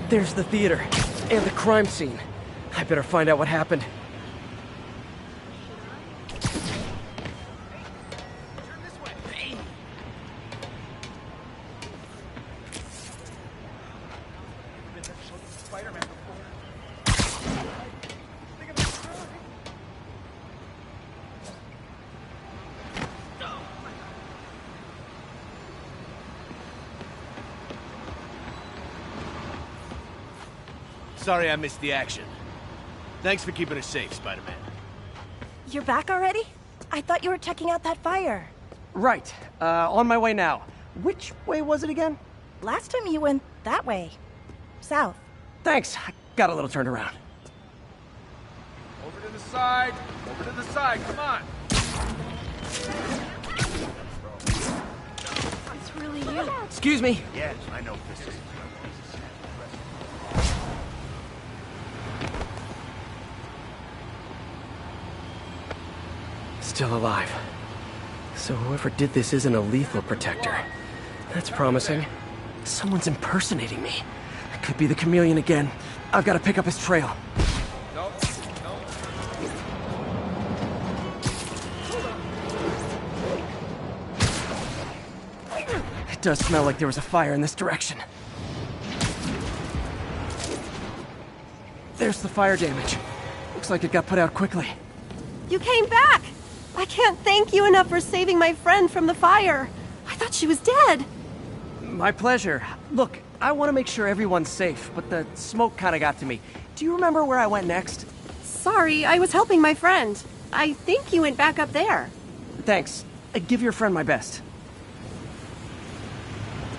There's the theater, and the crime scene. I better find out what happened. Sorry I missed the action. Thanks for keeping us safe, Spider-Man. You're back already? I thought you were checking out that fire. Right. On my way now. Which way was it again? Last time you went that way. South. Thanks. I got a little turned around. Over to the side. Over to the side. Come on. It's really you. Excuse me. Yes, I know this is... Still alive. So whoever did this isn't a lethal protector. That's promising. Someone's impersonating me. It could be the chameleon again. I've got to pick up his trail. No. It does smell like there was a fire in this direction. There's the fire damage. Looks like it got put out quickly. You came back! I can't thank you enough for saving my friend from the fire. I thought she was dead. My pleasure. Look, I want to make sure everyone's safe, but the smoke kind of got to me. Do you remember where I went next? Sorry, I was helping my friend. I think you went back up there. Thanks. Give your friend my best.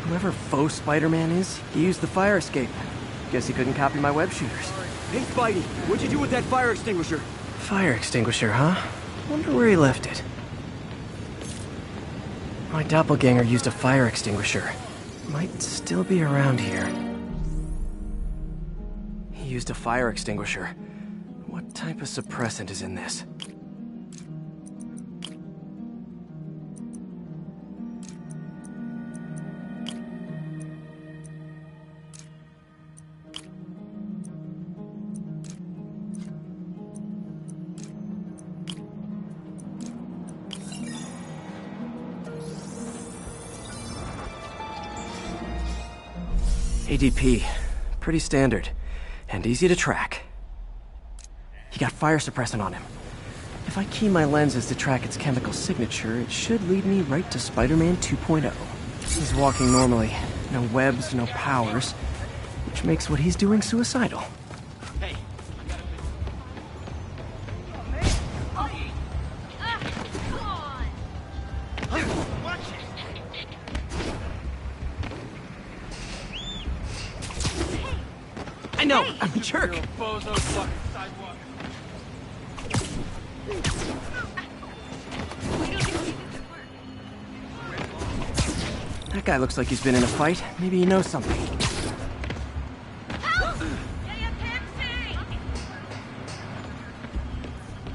Whoever faux Spider-Man is, he used the fire escape. Guess he couldn't copy my web shooters. Hey, Spidey, what'd you do with that fire extinguisher? Fire extinguisher, huh? Wonder where he left it. My doppelganger used a fire extinguisher. Might still be around here. He used a fire extinguisher. What type of suppressant is in this? ADP. Pretty standard. And easy to track. He got fire suppressant on him. If I key my lenses to track its chemical signature, it should lead me right to Spider-Man 2.0. He's walking normally. No webs, no powers. Which makes what he's doing suicidal. Hey. Watch it. I know, I'm a jerk. Bozo fucking sidewalk. That guy looks like he's been in a fight. Maybe he knows something.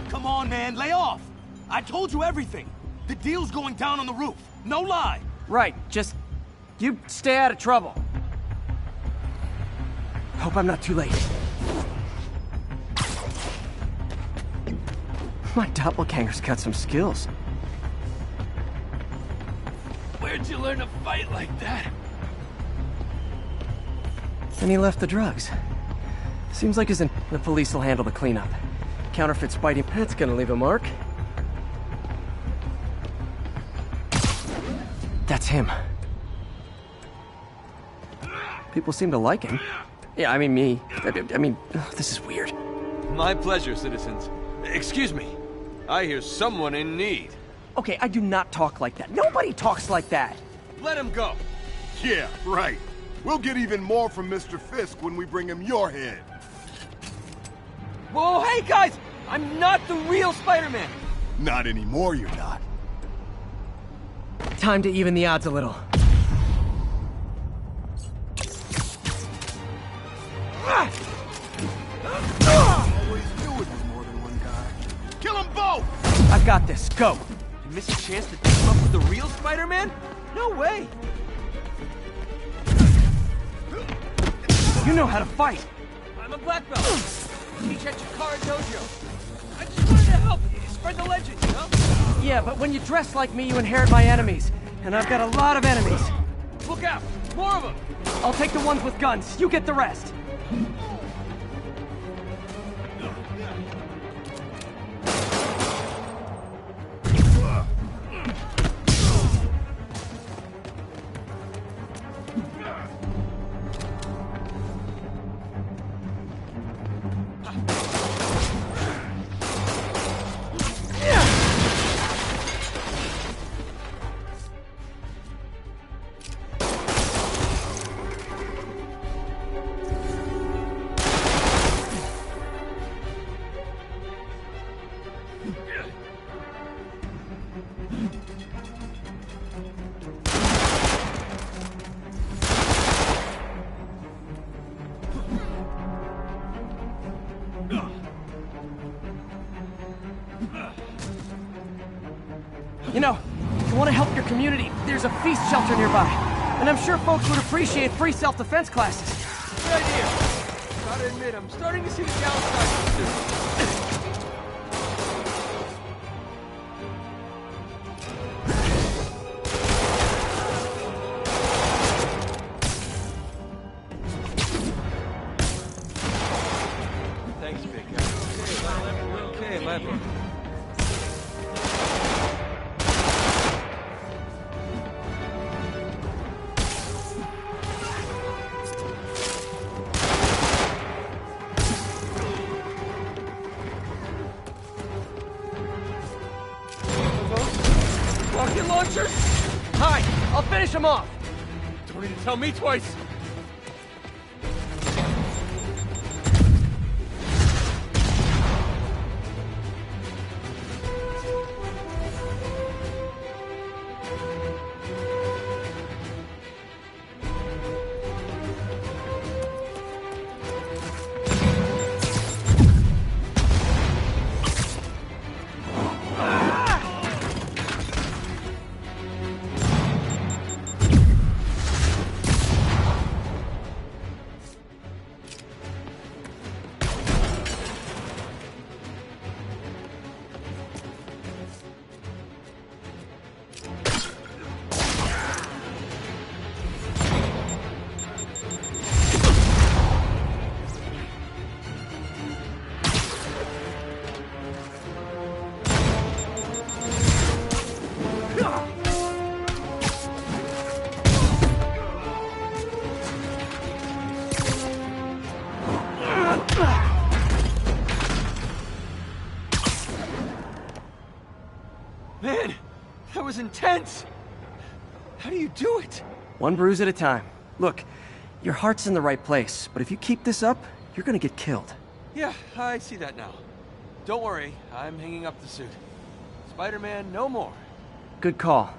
Come on, man, lay off. I told you everything. The deal's going down on the roof. No lie. Right, just... you stay out of trouble. Hope I'm not too late. My doppelganger's got some skills. Where'd you learn to fight like that? And he left the drugs. Seems like the police will handle the cleanup. Counterfeit Spidey, that's gonna leave a mark. That's him. People seem to like him. Yeah, I mean me. I mean, this is weird. My pleasure, citizens. Excuse me. I hear someone in need. Okay, I do not talk like that. Nobody talks like that. Let him go. Yeah, right. We'll get even more from Mr. Fisk when we bring him your head. Whoa, hey guys! I'm not the real Spider-Man! Not anymore, you're not. Time to even the odds a little. Always knew it was more than one guy. Kill them both! I've got this. Go. You miss a chance to team up with the real Spider-Man? No way! You know how to fight. I'm a black belt. Teach at Chikara Dojo. I just wanted to help spread the legend, you know? Yeah, but when you dress like me, you inherit my enemies. And I've got a lot of enemies. Look out! More of them! I'll take the ones with guns. You get the rest. You know, if you want to help your community, there's a feast shelter nearby. And I'm sure folks would appreciate free self-defense classes. Good idea. Gotta admit, I'm starting to see the downside of this. Thanks, big guy. Okay, my book. Rocket launchers? Hi, I'll finish him off. Don't need to tell me twice. Man, that was intense! How do you do it? One bruise at a time. Look, your heart's in the right place, but if you keep this up, you're gonna get killed. Yeah, I see that now. Don't worry, I'm hanging up the suit. Spider-Man, no more. Good call.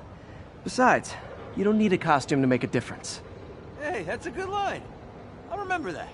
Besides, you don't need a costume to make a difference. Hey, that's a good line. I'll remember that.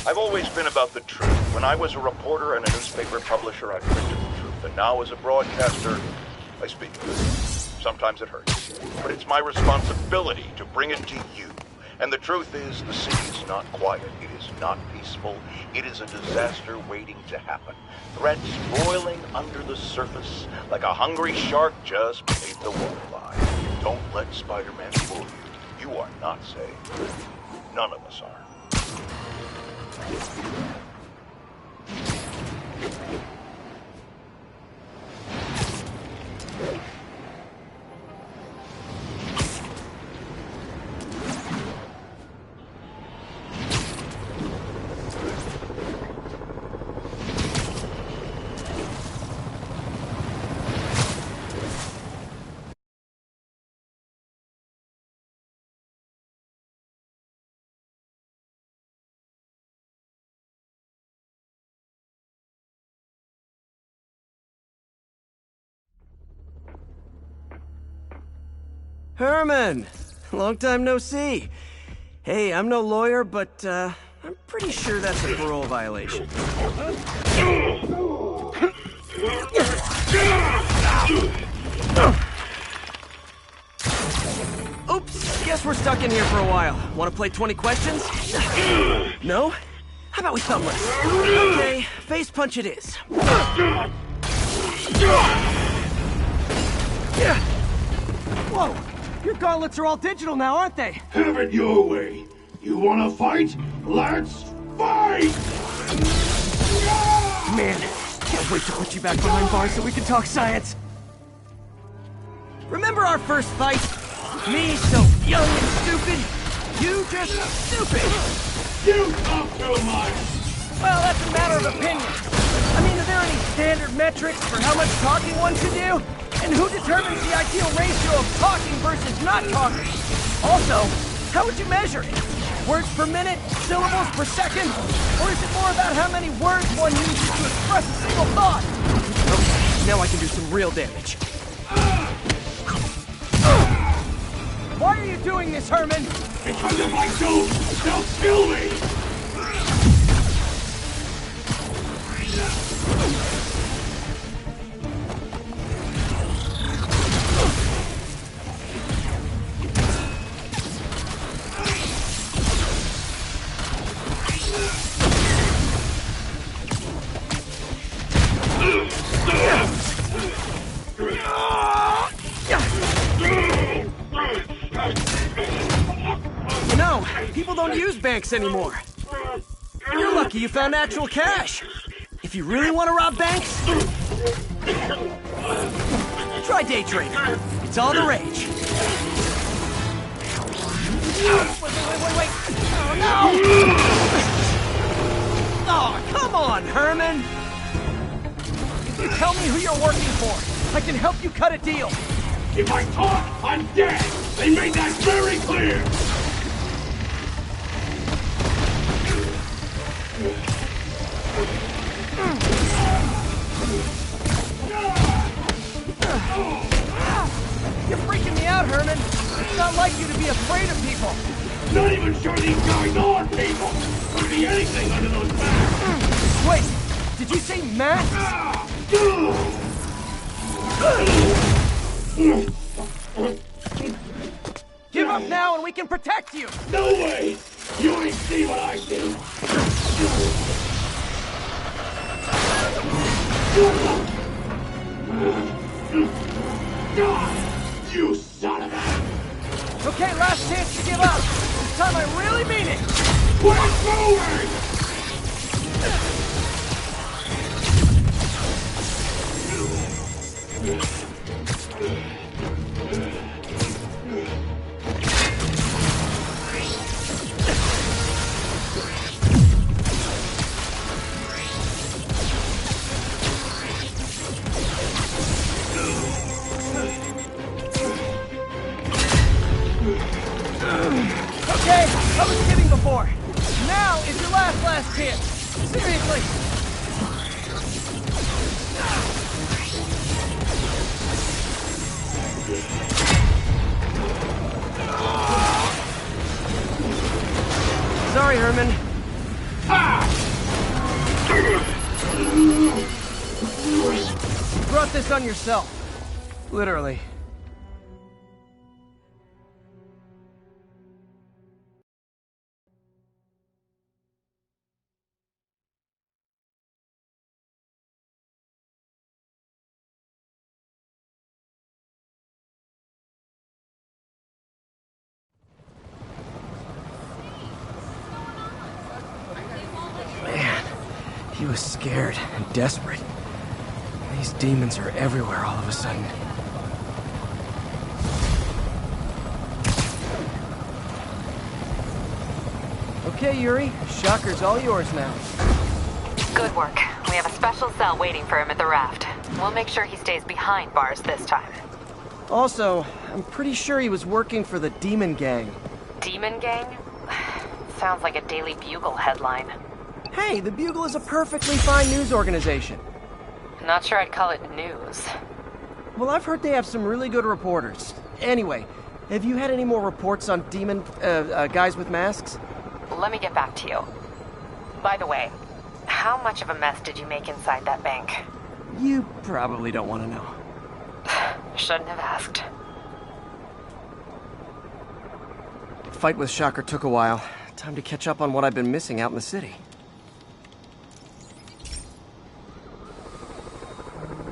I've always been about the truth. When I was a reporter and a newspaper publisher, I printed the truth. And now as a broadcaster, I speak the truth. Sometimes it hurts. But it's my responsibility to bring it to you. And the truth is, the city is not quiet. It is not peaceful. It is a disaster waiting to happen. Threats boiling under the surface like a hungry shark just beneath the waterline. Don't let Spider-Man fool you. You are not safe. None of us are. Herman! Long time no see. Hey, I'm no lawyer, but, I'm pretty sure that's a parole violation. Oops, guess we're stuck in here for a while. Want to play 20 questions? No? How about we thumbless? Okay, face punch it is. Whoa! Your gauntlets are all digital now, aren't they? Have it your way. You wanna fight? Let's fight! Man, can't wait to put you back behind bars so we can talk science. Remember our first fight? Me so young and stupid. You just stupid. You talk too much. Well, that's a matter of opinion. I mean, are there any standard metrics for how much talking one should do? And who determines the ideal ratio of talking versus not talking? Also, how would you measure it? Words per minute? Syllables per second? Or is it more about how many words one uses to express a single thought? Okay, now I can do some real damage. Why are you doing this, Herman? Because if I don't, they'll kill me! You know, people don't use banks anymore. You're lucky you found actual cash. If you really want to rob banks, try day trading. It's all the rage. Wait. Oh, no! Oh, come on, Herman! If you tell me who you're working for, I can help you cut a deal. If I talk, I'm dead! They made that very clear! You're freaking me out, Herman. It's not like you to be afraid of people. Not even sure these guys are people! Could be anything under those masks! Wait, did you say masks? Give up now and we can protect you! No way! You ain't see what I see! You son of a... Okay, last chance to give up! This time I really mean it! We're moving! Okay, I was kidding before. Now is your last chance. Seriously. Sorry, Herman. You brought this on yourself. Literally. He was scared and desperate. These demons are everywhere all of a sudden. Okay, Yuri. Shocker's all yours now. Good work. We have a special cell waiting for him at the raft. We'll make sure he stays behind bars this time. Also, I'm pretty sure he was working for the Demon Gang. Demon Gang? Sounds like a Daily Bugle headline. Hey, the Bugle is a perfectly fine news organization. Not sure I'd call it news. Well, I've heard they have some really good reporters. Anyway, have you had any more reports on demon, guys with masks? Let me get back to you. By the way, how much of a mess did you make inside that bank? You probably don't want to know. Shouldn't have asked. The fight with Shocker took a while. Time to catch up on what I've been missing out in the city.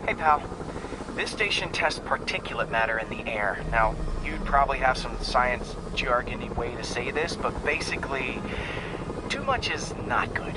Hey, pal. This station tests particulate matter in the air. Now, you'd probably have some science jargony way to say this, but basically, too much is not good.